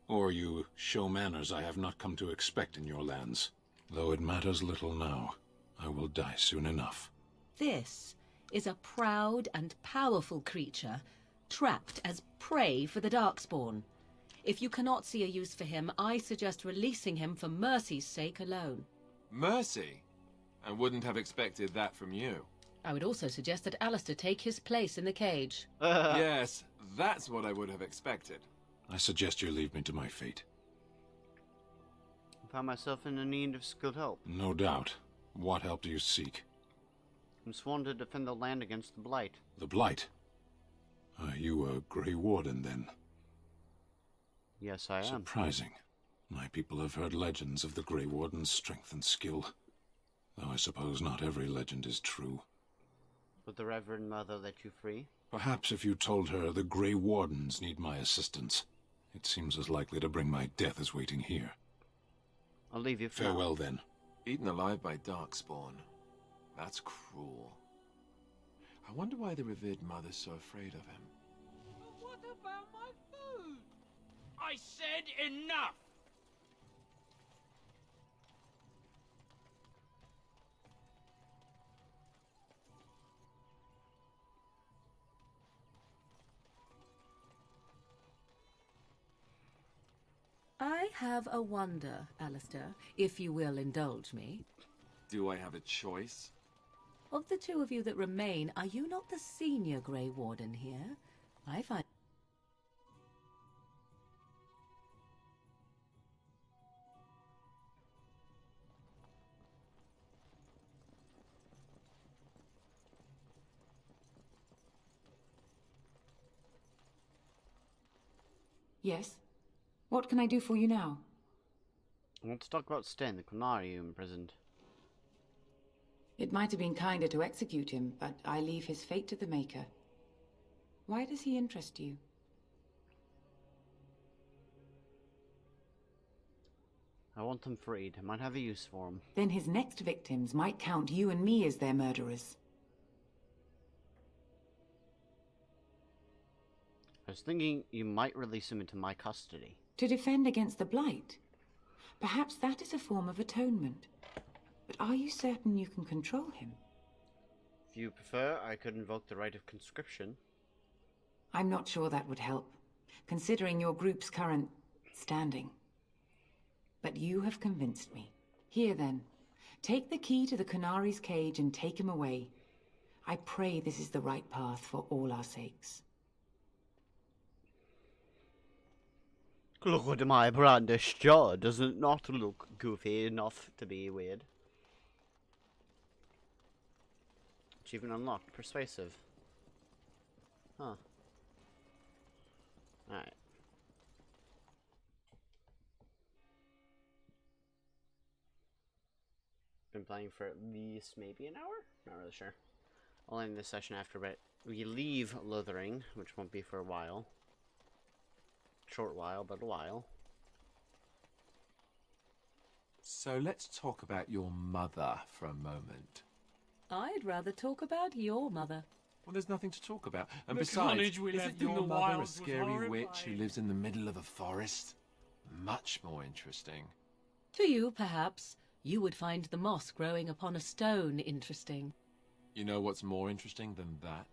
Or you show manners I have not come to expect in your lands. Though it matters little now. I will die soon enough. This is a proud and powerful creature, trapped as prey for the Darkspawn. If you cannot see a use for him, I suggest releasing him for mercy's sake alone. Mercy? I wouldn't have expected that from you. I would also suggest that Alistair take his place in the cage. Yes, that's what I would have expected. I suggest you leave me to my fate. I found myself in need of skilled help. No doubt. What help do you seek? I'm sworn to defend the land against the Blight. The Blight? Are you a Grey Warden, then? Yes, I am. Surprising. My people have heard legends of the Grey Warden's strength and skill. Though I suppose not every legend is true. Would the Reverend Mother let you free? Perhaps if you told her the Grey Wardens need my assistance. It seems as likely to bring my death as waiting here. I'll leave you for Farewell, now. then. Eaten alive by Darkspawn. That's cruel. I wonder why the revered mother's so afraid of him. But what about my food? I said enough! I have a wonder, Alistair, if you will indulge me. Do I have a choice? Of the two of you that remain, are you not the senior Grey Warden here? I find... Yes? What can I do for you now? I want to talk about Sten, the Kunari you imprisoned. It might have been kinder to execute him, but I leave his fate to the Maker. Why does he interest you? I want him freed. I might have a use for him. Then his next victims might count you and me as their murderers. I was thinking you might release him into my custody. To defend against the Blight? Perhaps that is a form of atonement. But are you certain you can control him? If you prefer, I could invoke the right of conscription. I'm not sure that would help, considering your group's current standing. But you have convinced me. Here then, take the key to the Canari's cage and take him away. I pray this is the right path for all our sakes. Look at my brandished jaw. Does it not look goofy enough to be weird? Achievement unlocked. Persuasive. Huh. Alright. Been playing for at least maybe an hour? Not really sure. I'll end this session after, but we leave Lothering, which won't be for a while. Short while, but a while. So let's talk about your mother for a moment. I'd rather talk about your mother. Well, there's nothing to talk about. And The besides, carnage we isn't left in your the mother a wilds was scary witch who horrifying. lives in the middle of a forest? Much more interesting. To you, perhaps, you would find the moss growing upon a stone interesting. You know what's more interesting than that?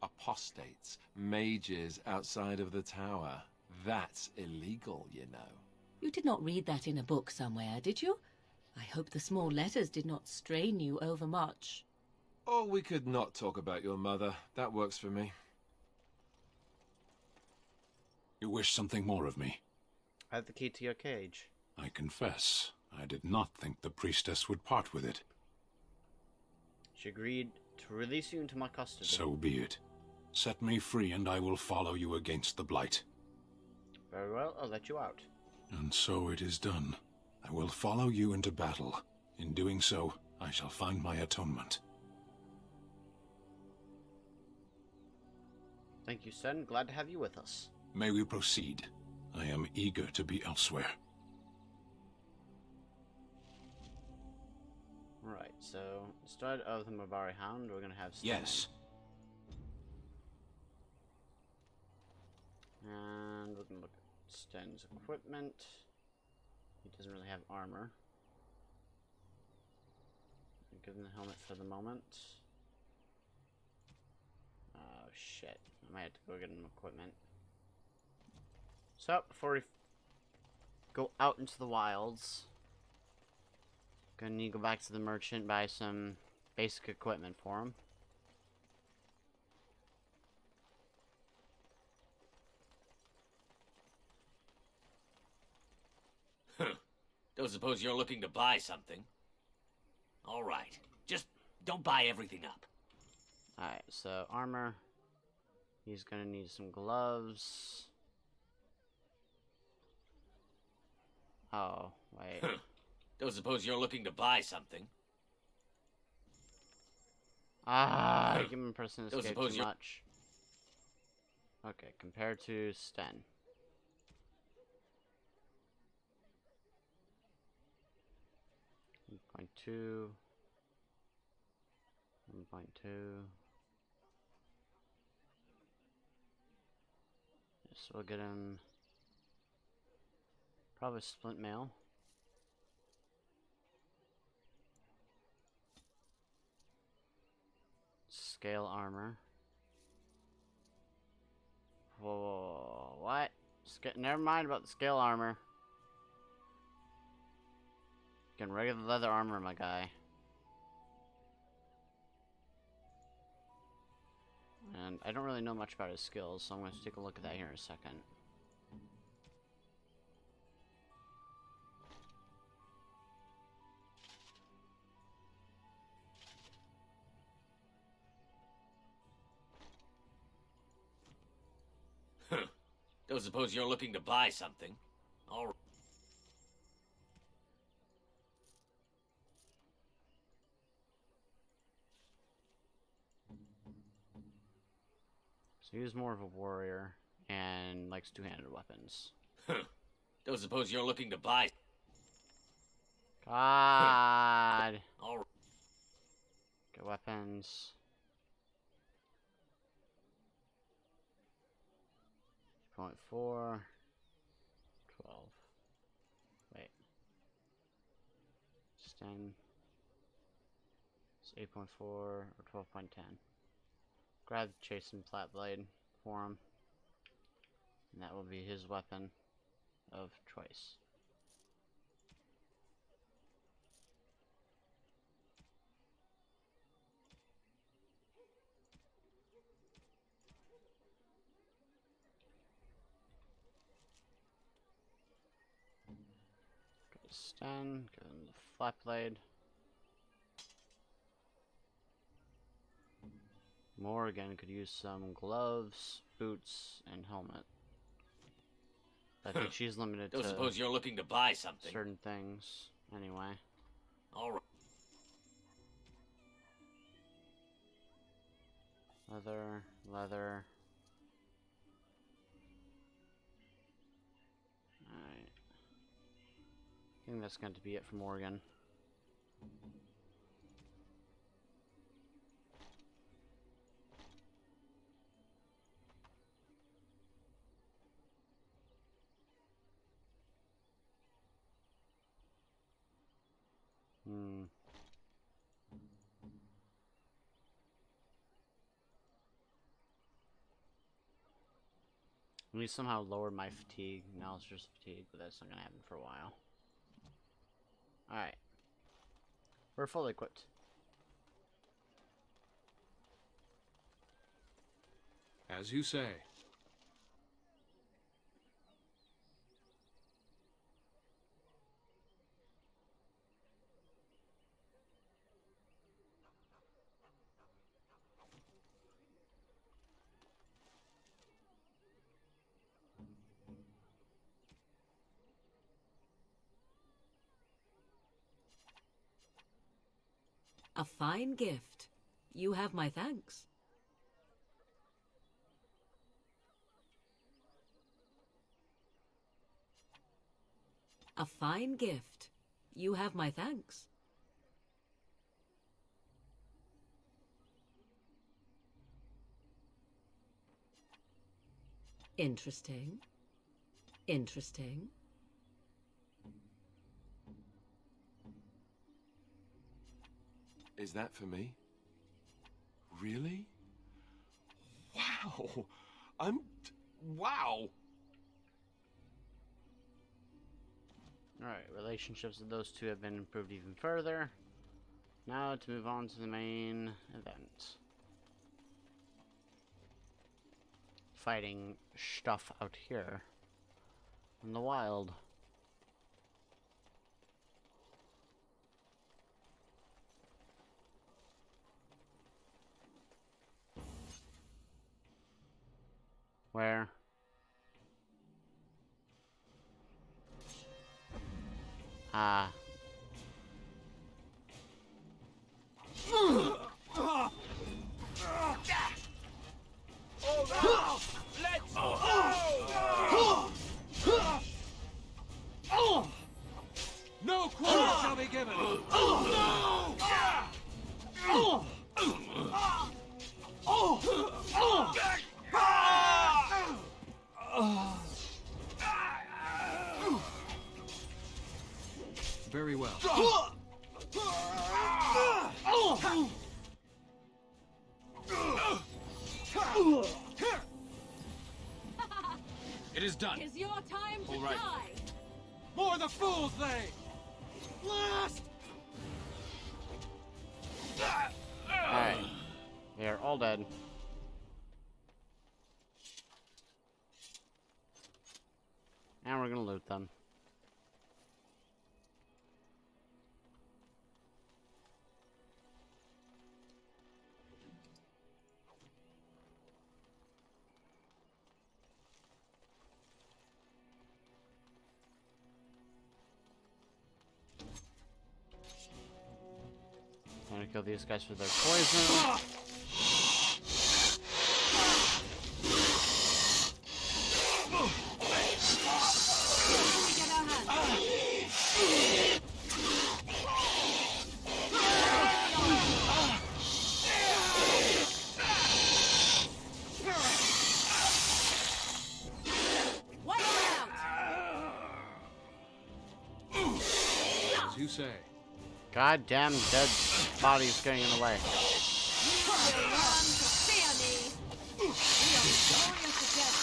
Apostates, mages outside of the tower. That's illegal, you know. You did not read that in a book somewhere, did you? I hope the small letters did not strain you overmuch. Oh, we could not talk about your mother. That works for me. You wish something more of me? I have the key to your cage. I confess, I did not think the priestess would part with it. She agreed to release you into my custody. So be it. Set me free and I will follow you against the Blight. Very well, I'll let you out. And so it is done. I will follow you into battle. In doing so, I shall find my atonement. Thank you, Sen. Glad to have you with us. May we proceed? I am eager to be elsewhere. Right, so instead of the Mabari Hound, we're gonna have Sten. Yes. And we're gonna look at Sten's equipment. He doesn't really have armor. I'll give him the helmet for the moment. Oh shit. I might have to go get him equipment. So, before we go out into the wilds, gonna need to go back to the merchant, buy some basic equipment for him. Don't suppose you're looking to buy something? All right. Just don't buy everything up. Alright, so armor. He's gonna need some gloves. Oh, wait. Don't suppose you're looking to buy something? Ah, human person Don't escaped suppose too you're... much. Okay, compared to Sten. Point 2. 1.2. So we'll get him probably splint mail. Scale armor. Whoa, what? Never mind about the scale armor. Getting regular leather armor, my guy. And I don't really know much about his skills, so I'm going to take a look at that here in a second. Don't suppose you're looking to buy something? All right. So he's more of a warrior and likes two-handed weapons. Don't suppose you're looking to buy... God! All right. Get weapons. 8.4, 12. Wait. It's 10. It's 8.4 or 12.10. Grab Chastened Flatblade for him. And that will be his weapon of choice. Sten, give him the flat blade. Morgan could use some gloves, boots, and helmet. I think she's limited Don't to suppose you're looking to buy something. certain things, anyway. All right. Leather, leather. Alright. I think that's going to be it for Morgan. We somehow lowered my fatigue. Now it's just fatigue, but that's not gonna happen for a while. Alright. We're fully equipped. As you say. A fine gift. You have my thanks. A fine gift. You have my thanks. Interesting. Interesting. Is that for me? Really? Wow! Wow! Alright, relationships with those two have been improved even further. Now to move on to the main event. Fighting stuff out here in the wild. Where? Ah. Let's go! No quarter shall be given! Very well. It is done. It's your time to All right. die. More the fools, they! Blast! Alright. They are all dead. And we're gonna loot them. I'm gonna kill these guys for their poison. say. Goddamn dead bodies getting in the way. You will learn to fear me. We are victorious again.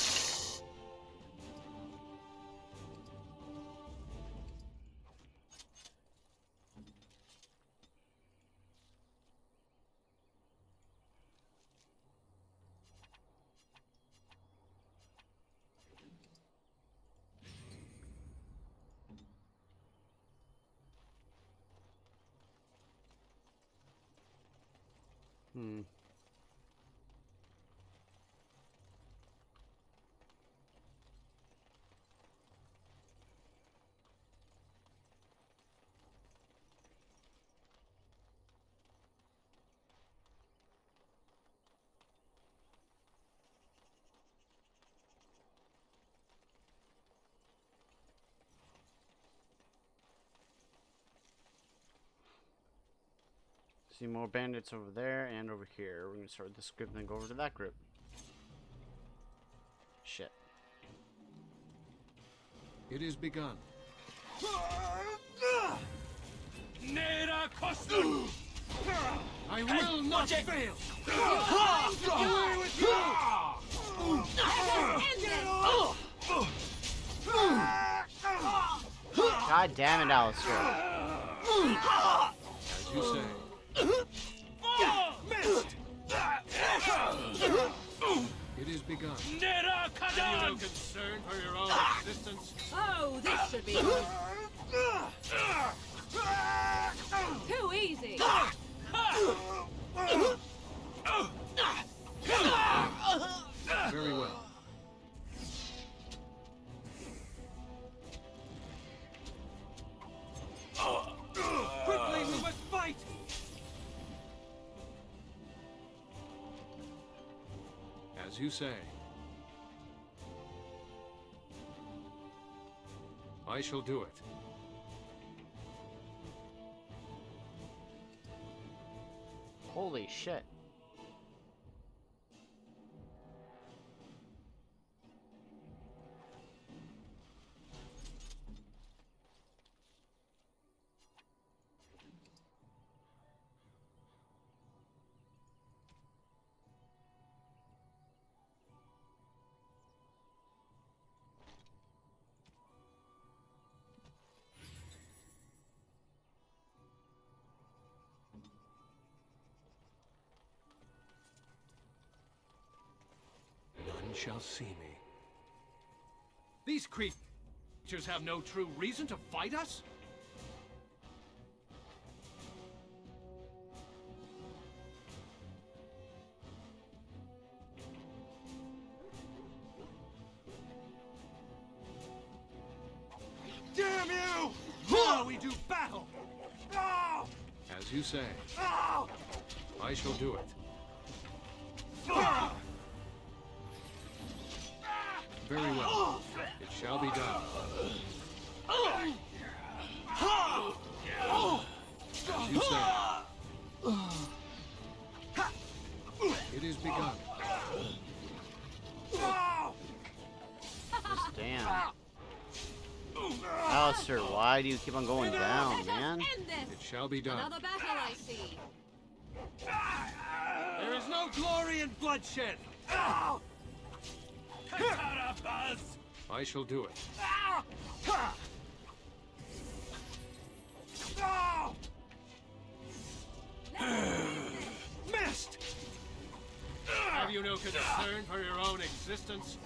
See more bandits over there and over here. We're gonna start this group and then go over to that group. Shit. It is begun. Nera Costum! I will not fail! Away with you! God damn it, Alistair. As you say. Missed! It is begun. Nera Kadan! Are you no concern for your own existence? Oh, this should be good. Too easy. Very well. Quickly, we must fight! As you say. I shall do it. Holy shit. Shall see me. These creatures have no true reason to fight us? Damn you! Now we do battle! As you say. I shall do it. Very well. It shall be done. As you say. It is begun. Damn. Alistair, why do you keep on going down, man? It shall be done. Another battle, I see. There is no glory in bloodshed! I shall do it. Missed! Have you no concern for your own existence?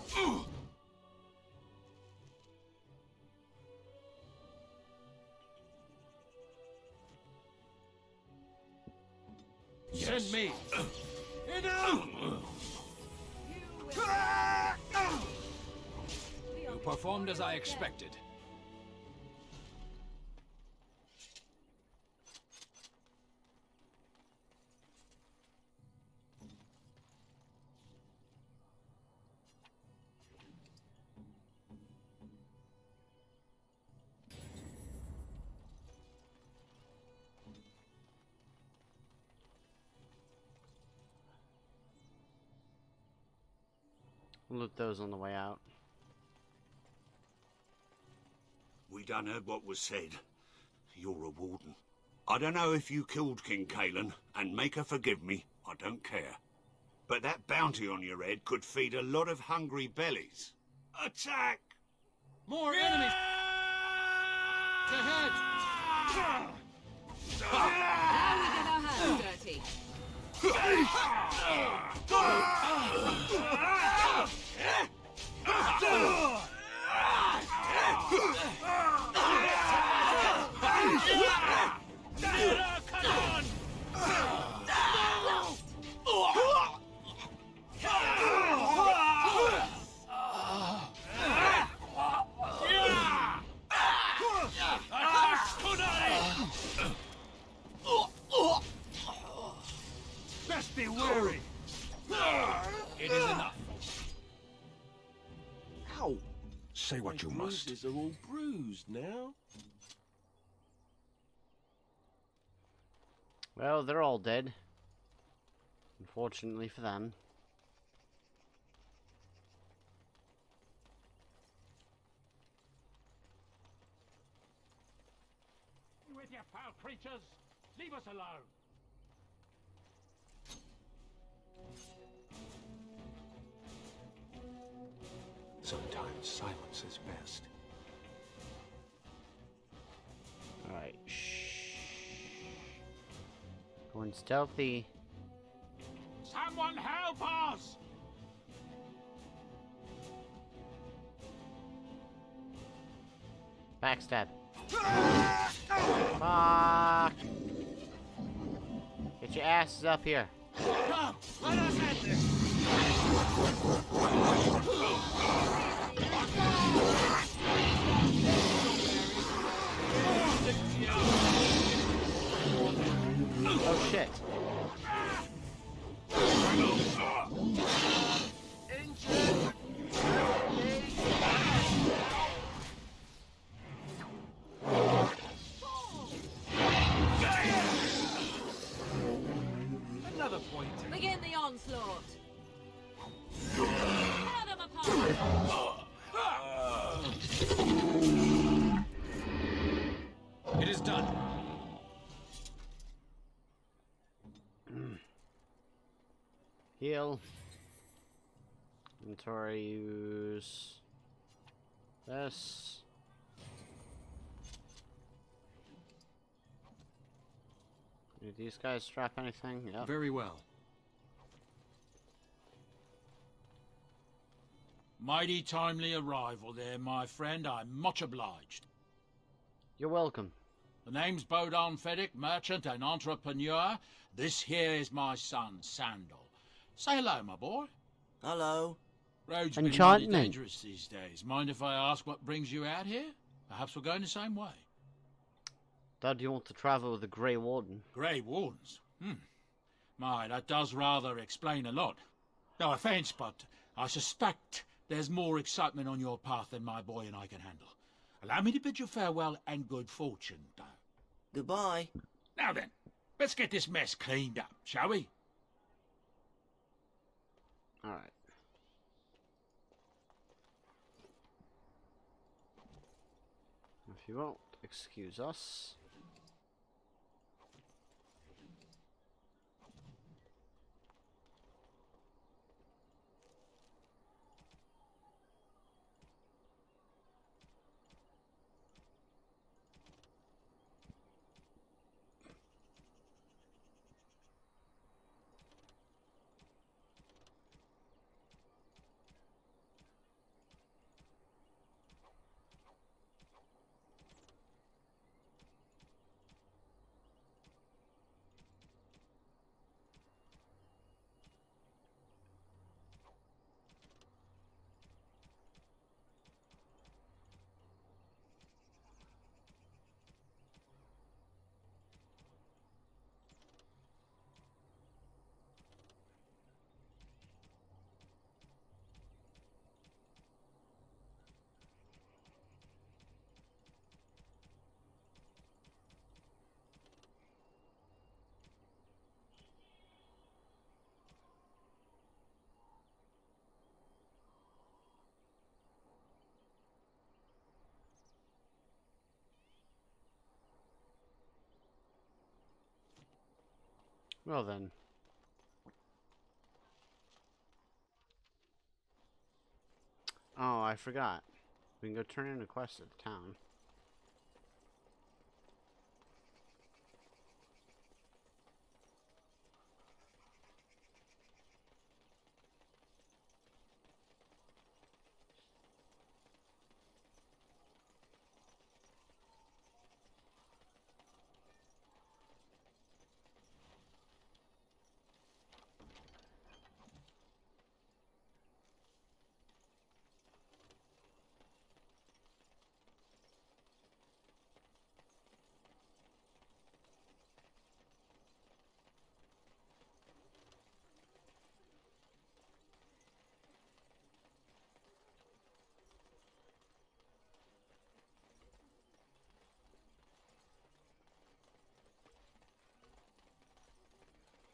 Yes. Send me! Enough! You performed as I expected. Loot those on the way out. We done heard what was said. You're a warden. I don't know if you killed King Kalen, and make her forgive me, I don't care. But that bounty on your head could feed a lot of hungry bellies. Attack! More enemies! To head! Now we get our hands dirty. Come on! Best be wary. It is enough. Ow! Say what you must. Bruises are all bruised now. Well, they're all dead. Unfortunately for them. With your foul creatures, leave us alone. Sometimes silence is best. Alright, shh. Going stealthy. Someone help us! Backstab. Fuck! Get your asses up here. Come, let us end this! Oh shit. Another point. Begin the onslaught. Tear them apart. It is done. Heal. Inventory use this. Do these guys strap anything? Yep. Very well. Mighty timely arrival there, my friend. I'm much obliged. You're welcome. The name's Bodon Feddick, merchant and entrepreneur. This here is my son, Sandal. Say hello, my boy. Hello. Roads been Enchantment. really dangerous these days. Mind if I ask what brings you out here? Perhaps we're going the same way. Dad, you want to travel with the Grey Warden? Grey Wardens? My, that does rather explain a lot. No offence, but I suspect there's more excitement on your path than my boy and I can handle. Allow me to bid you farewell and good fortune, though. Goodbye. Now then, let's get this mess cleaned up, shall we? Alright. If you won't excuse us. Well then. Oh, I forgot. We can go turn in a quest at the town.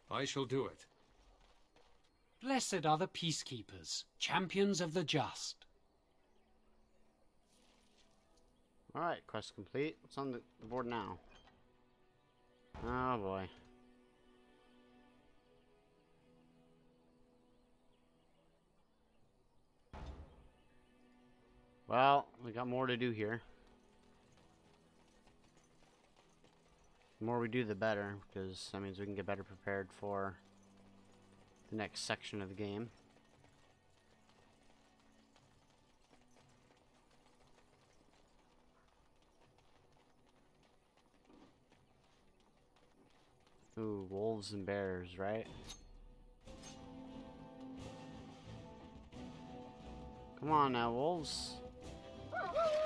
I shall do it. Blessed are the peacekeepers, champions of the just. Alright, quest complete. What's on the board now? Oh boy. Well, we got more to do here. The more we do, the better, because that means we can get better prepared for the next section of the game. Ooh, wolves and bears, right? Come on now, wolves.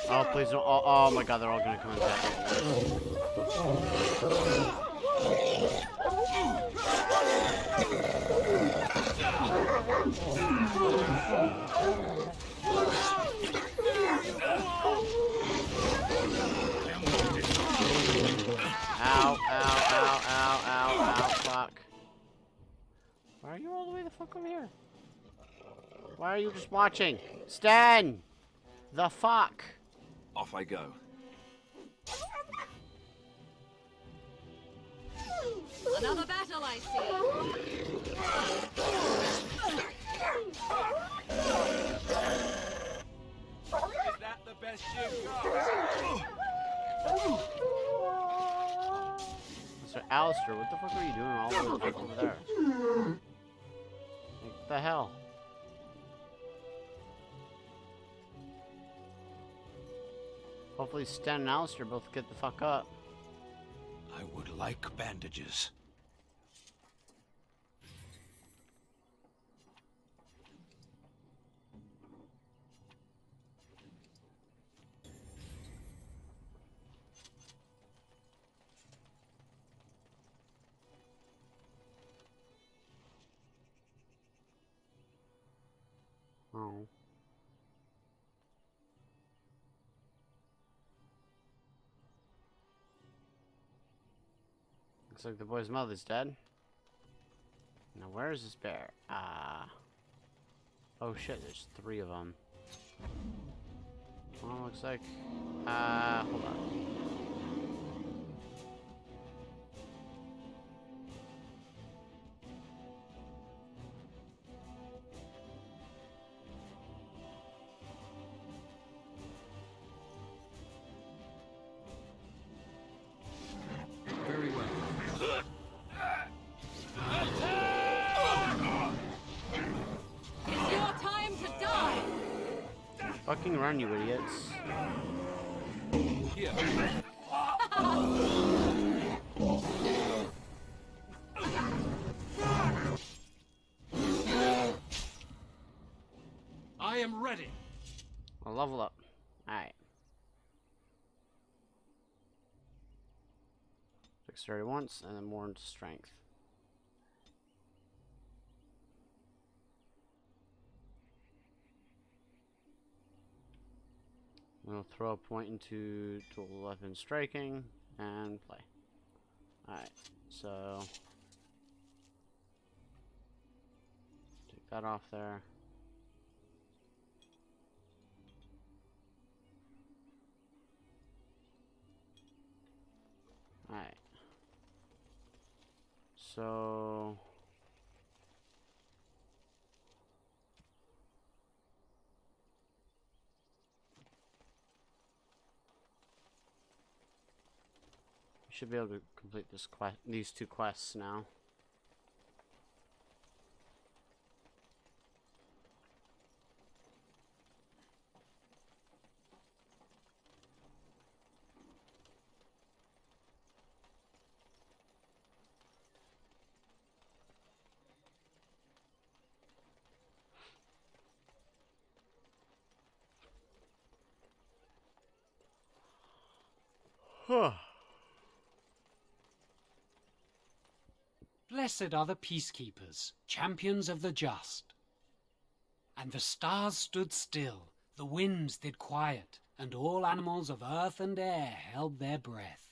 Oh, please don't. Oh, oh my god, they're all gonna come and attack me. Ow, ow, ow, ow, ow, ow, fuck. Why are you all the way the fuck over here? Why are you just watching? Stan! The fuck? Off I go. Another battle, I see. Is that the best you've got? Mr. Alistair, what the fuck are you doing all the way over there? What the hell? Hopefully Stan and Alistair both get the fuck up. I would like bandages. Oh. Looks like the boy's mother's dead. Now where is this bear? Oh shit, there's 3 of them. Well, looks like... hold on. Very well. It's your time to die. Fucking run, you idiots. Here. I am ready. I'll level up. Alright. Dexterity once, and then more into strength. We'll throw a point into dual weapon striking and play. Alright, so take that off there. Alright. So... we should be able to complete this these two quests now. Blessed are the peacekeepers, champions of the just. And the stars stood still, the winds did quiet, and all animals of earth and air held their breath.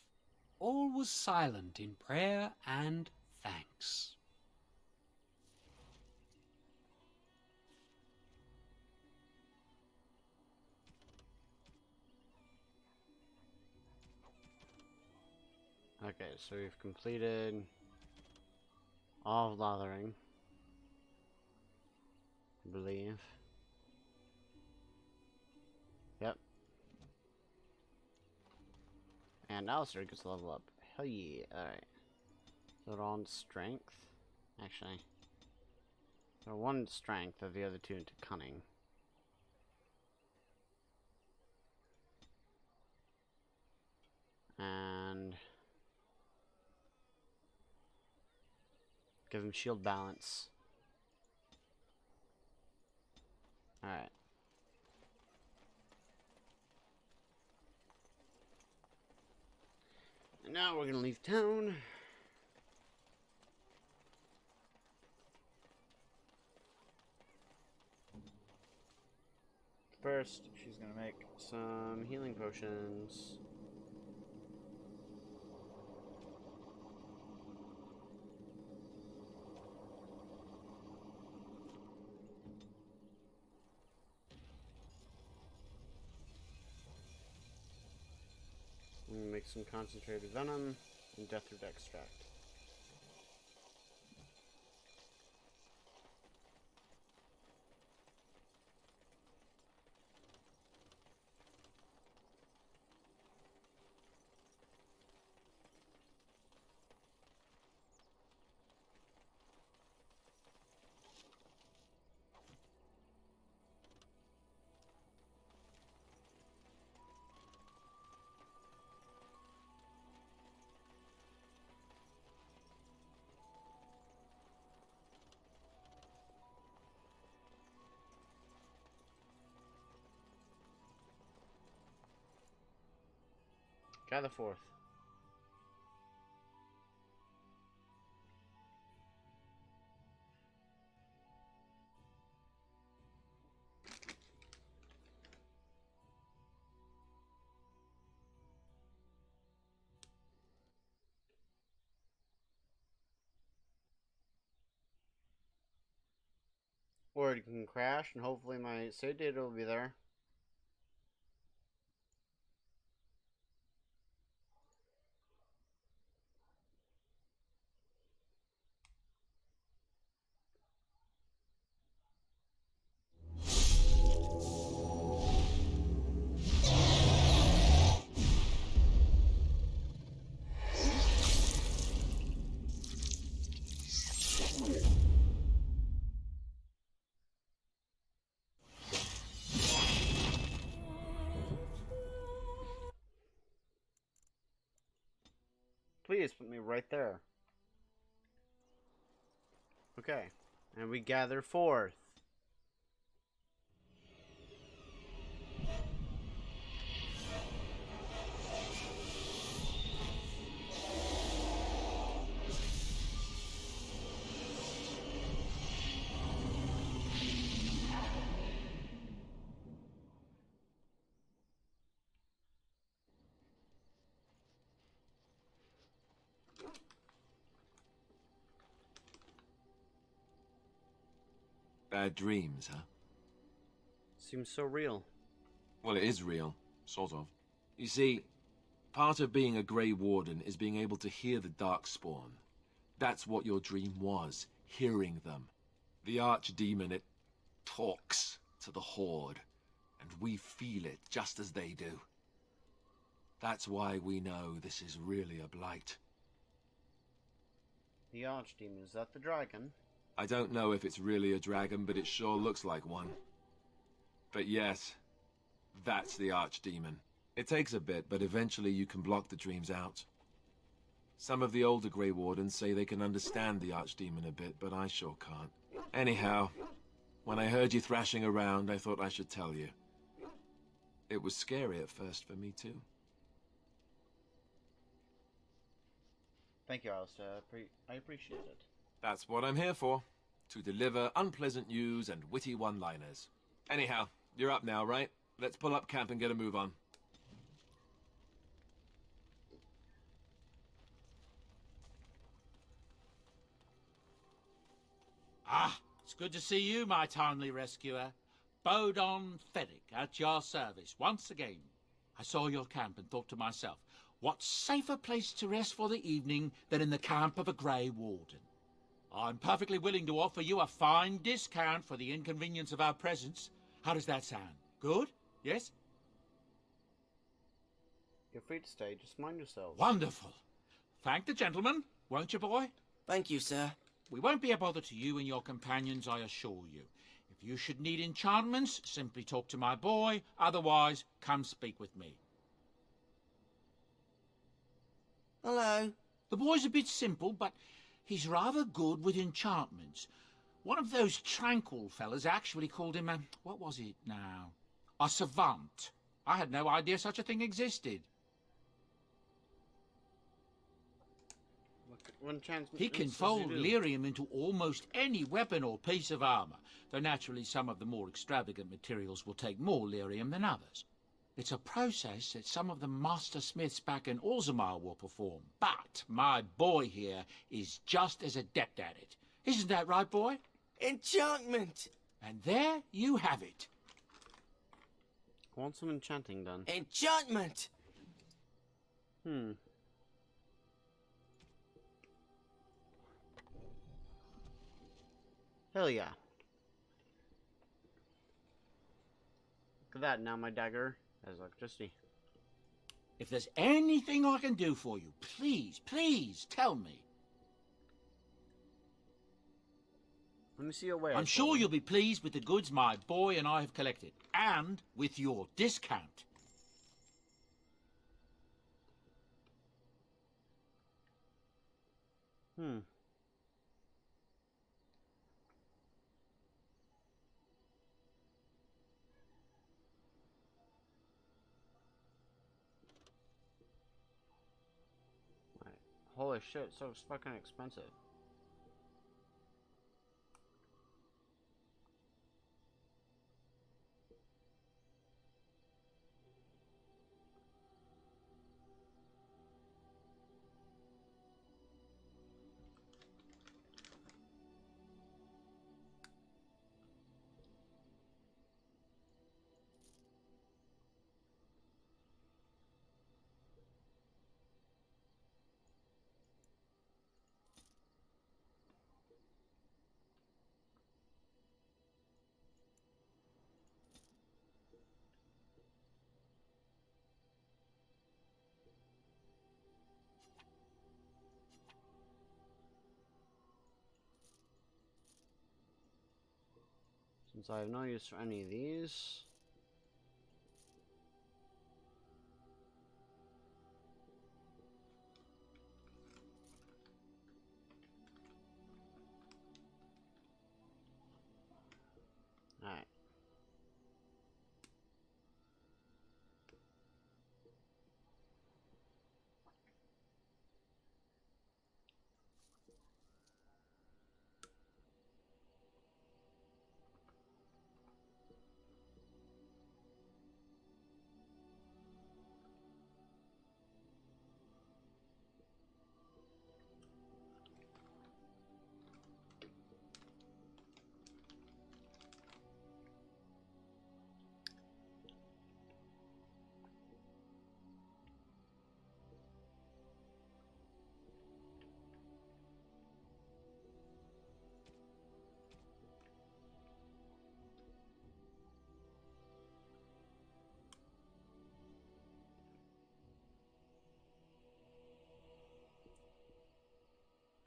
All was silent in prayer and thanks. Okay, so we've completed all of Lothering, I believe. Yep. And Alistair gets a level up. Hell yeah. Alright. So they're on strength. Actually. They're one strength, of the other two into cunning. And give him shield balance. Alright. And now we're gonna leave town. First, she's gonna make some healing potions. Make some concentrated venom and deathroot extract. Gather forth. Or it can crash and hopefully my save data will be there. Please put me right there. Okay, and we gather forth. Bad dreams, huh? Seems so real. Well, it is real, sort of. You see, part of being a Grey Warden is being able to hear the Darkspawn. That's what your dream was, hearing them. The archdemon, it talks to the Horde, and we feel it just as they do. That's why we know this is really a blight. The Archdemon, is that the dragon? I don't know if it's really a dragon, but it sure looks like one. But yes, that's the Archdemon. It takes a bit, but eventually you can block the dreams out. Some of the older Grey Wardens say they can understand the Archdemon a bit, but I sure can't. Anyhow, when I heard you thrashing around, I thought I should tell you. It was scary at first for me, too. Thank you, Alistair. I appreciate it. That's what I'm here for. To deliver unpleasant news and witty one-liners. Anyhow, you're up now, right? Let's pull up camp and get a move on. Ah, it's good to see you, my timely rescuer. Bodon Fenwick, at your service, once again. I saw your camp and thought to myself, what safer place to rest for the evening than in the camp of a Grey Warden? I'm perfectly willing to offer you a fine discount for the inconvenience of our presence. How does that sound? Good? Yes? You're free to stay, just mind yourselves. Wonderful. Thank the gentleman, won't you, boy? Thank you, sir. We won't be a bother to you and your companions, I assure you. If you should need enchantments, simply talk to my boy. Otherwise, come speak with me. Hello. The boy's a bit simple, but he's rather good with enchantments. One of those tranquil fellas actually called him a... what was it now? A savant. I had no idea such a thing existed. He can fold lyrium into almost any weapon or piece of armor, though naturally some of the more extravagant materials will take more lyrium than others. It's a process that some of the master smiths back in Orzammar will perform, but my boy here is just as adept at it. Isn't that right, boy? Enchantment! And there you have it. I want some enchanting done. Enchantment! Hell yeah. Look at that, now my dagger has electricity. If there's anything I can do for you, please, please tell me. Let me see your way. I'm sure you'll be pleased with the goods my boy and I have collected, and with your discount. Holy shit, so fucking expensive. Since I have no use for any of these. Alright.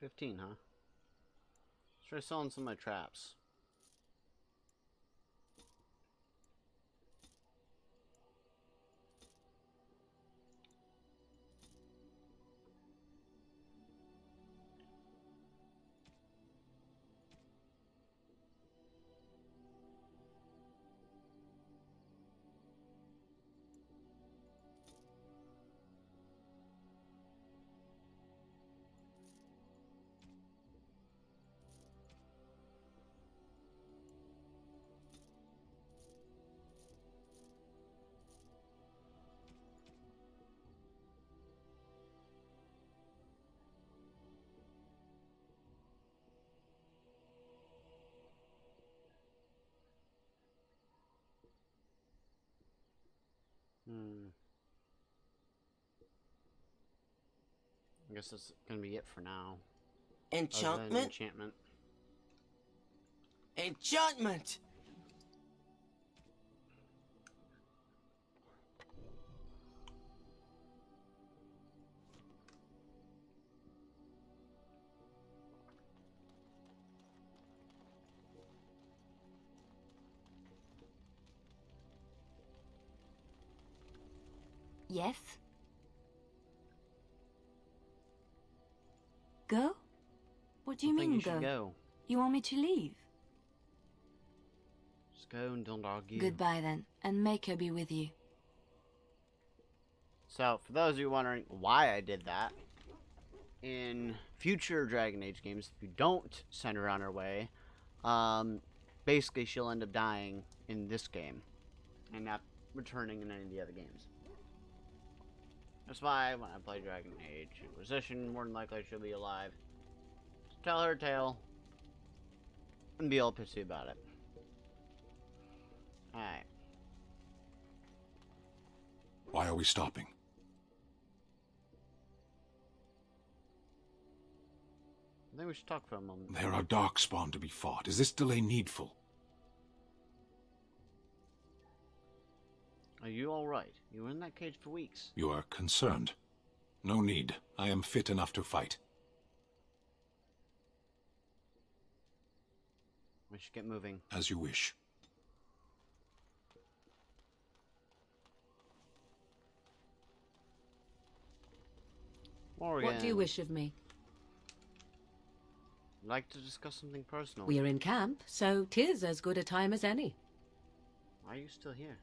15, huh? Let's try selling some of my traps. I guess that's gonna be it for now. Enchantment? Enchantment. Enchantment! Yes? Go? What do you mean, you should go. You want me to leave? Just go and don't argue. Goodbye then, and make her be with you. So, for those of you wondering why I did that, in future Dragon Age games, if you don't send her on her way, basically she'll end up dying in this game, and not returning in any of the other games. That's why when I play Dragon Age Inquisition, more than likely she'll be alive. Just tell her a tale, and be all pissy about it. Alright. Why are we stopping? I think we should talk for a moment. There are Darkspawn to be fought. Is this delay needful? Are you alright? You were in that cage for weeks. You are concerned. No need. I am fit enough to fight. We should get moving. As you wish. Morgan, What do you wish of me? I'd like to discuss something personal. We are in camp, so 'tis as good a time as any. Why are you still here?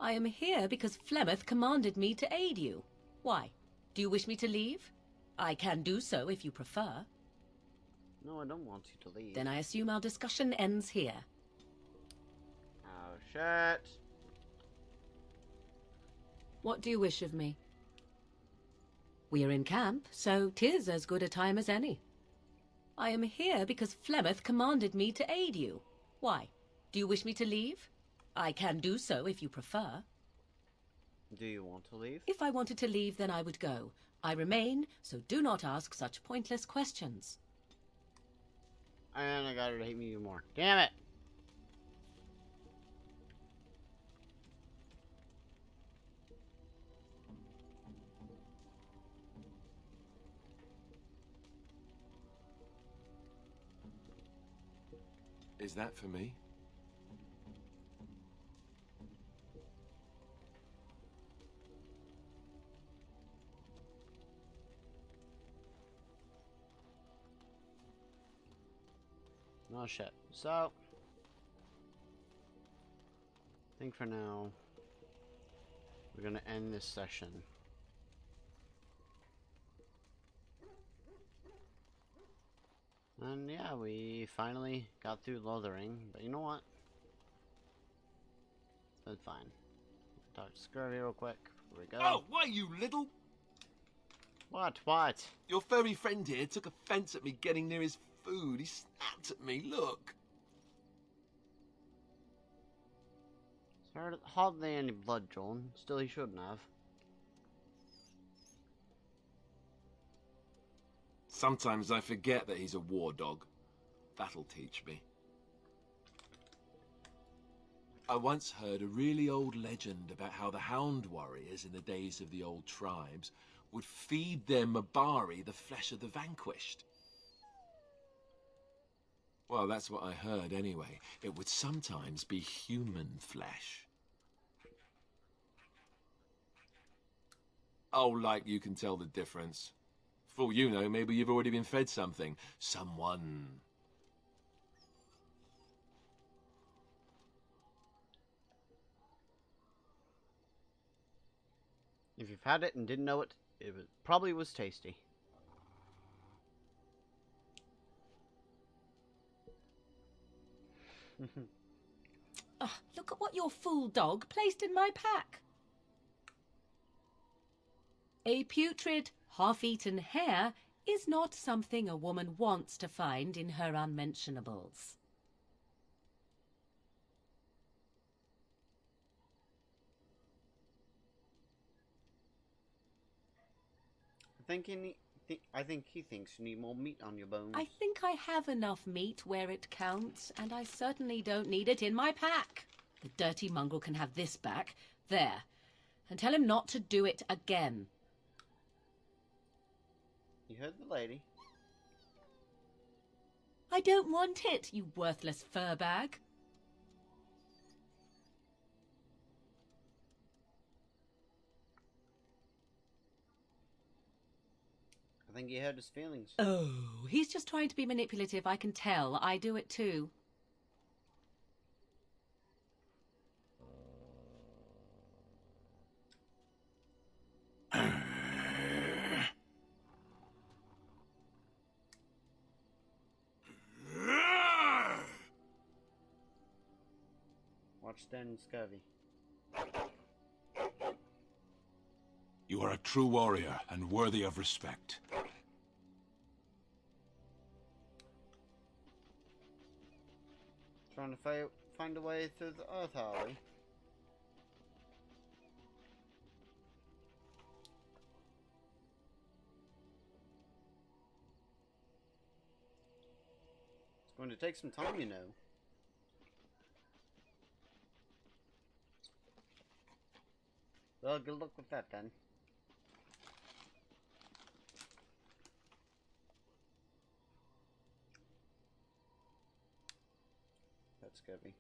I am here because Flemeth commanded me to aid you. Why? Do you wish me to leave? I can do so if you prefer. No, I don't want you to leave. Then I assume our discussion ends here. Oh, shit. What do you wish of me? We are in camp, so 'tis as good a time as any. I am here because Flemeth commanded me to aid you. Why? Do you wish me to leave? I can do so if you prefer. Do you want to leave? If I wanted to leave, then I would go. I remain, so do not ask such pointless questions. And I got her to hate me even more. Damn it! Is that for me? Oh shit. So, I think for now, we're gonna end this session. And yeah, we finally got through Lothering, but you know what? That's fine. Talk to Scurvy real quick before we go. Oh, why, you little... What? Your furry friend here took offense at me getting near his food. He snapped at me, look. There's hardly any blood drawn. Still, he shouldn't have. Sometimes I forget that he's a war dog. That'll teach me. I once heard a really old legend about how the Hound warriors in the days of the old tribes would feed their Mabari the flesh of the vanquished. Well, that's what I heard anyway. It would sometimes be human flesh. Oh, like you can tell the difference. For all you know, maybe you've already been fed something. Someone. If you've had it and didn't know it, probably was tasty. Look at what your fool dog placed in my pack. A putrid, half-eaten hare is not something a woman wants to find in her unmentionables. I think he thinks you need more meat on your bones. I think I have enough meat where it counts, and I certainly don't need it in my pack. The dirty mongrel can have this back. There. And tell him not to do it again. You heard the lady. I don't want it, you worthless fur bag. I think he hurt his feelings. Oh, he's just trying to be manipulative, I can tell. I do it too. Watch then, Scurvy. You are a true warrior and worthy of respect. Trying to find a way through the earth, are we? It's going to take some time, you know. Well, good luck with that then. That's Scurvy.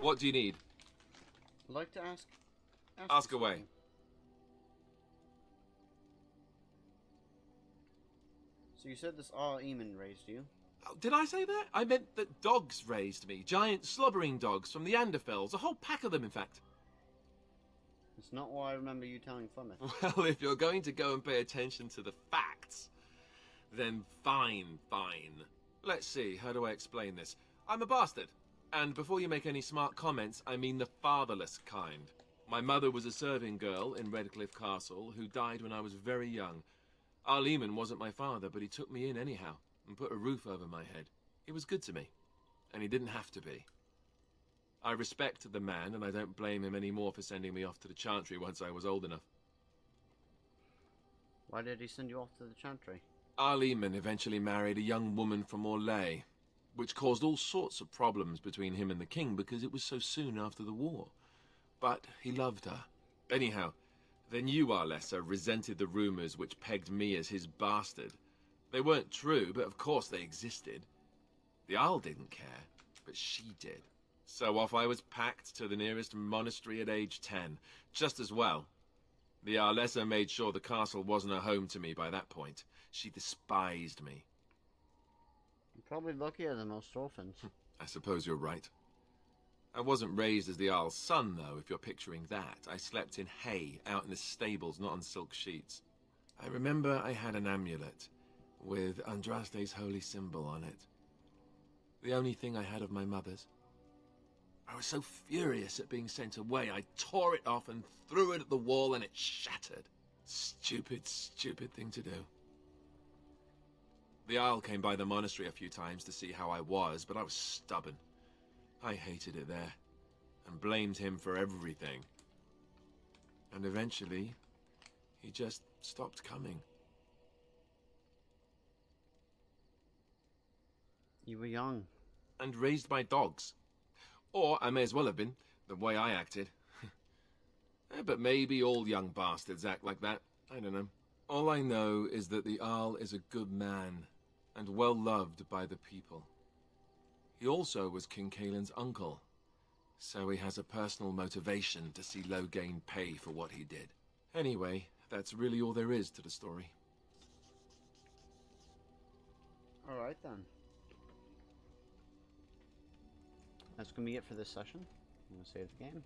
What do you need? I'd like to ask Ask away. So you said this Eamon raised you? Oh, did I say that? I meant that dogs raised me. Giant slobbering dogs from the Anderfels. A whole pack of them, in fact. It's not what I remember you telling Plymouth. Well, if you're going to go and pay attention to the facts, then fine. Let's see, how do I explain this? I'm a bastard. And before you make any smart comments, I mean the fatherless kind. My mother was a serving girl in Redcliffe Castle who died when I was very young. Eamon wasn't my father, but he took me in anyhow and put a roof over my head. He was good to me, and he didn't have to be. I respect the man, and I don't blame him anymore for sending me off to the Chantry once I was old enough. Why did he send you off to the Chantry? Eamon eventually married a young woman from Orlais, which caused all sorts of problems between him and the king because it was so soon after the war. But he loved her. Anyhow, then you, Arlessa, resented the rumours which pegged me as his bastard. They weren't true, but of course they existed. The Arl didn't care, but she did. So off I was packed to the nearest monastery at age 10. Just as well. The Arlessa made sure the castle wasn't a home to me by that point. She despised me. You're probably luckier than most orphans. I suppose you're right. I wasn't raised as the Arl's son, though, if you're picturing that. I slept in hay, out in the stables, not on silk sheets. I remember I had an amulet with Andraste's holy symbol on it. The only thing I had of my mother's. was so furious at being sent away, I tore it off and threw it at the wall, and it shattered. Stupid, stupid thing to do. The Isle came by the monastery a few times to see how I was, but I was stubborn. I hated it there, and blamed him for everything. And eventually, he just stopped coming. You were young. And raised my dogs. Or I may as well have been, the way I acted. But maybe all young bastards act like that. I don't know. All I know is that the Arl is a good man, and well loved by the people. He also was King Caelan's uncle, so he has a personal motivation to see Loghain pay for what he did. Anyway, that's really all there is to the story. Alright then. That's gonna be it for this session. I'm gonna save the game.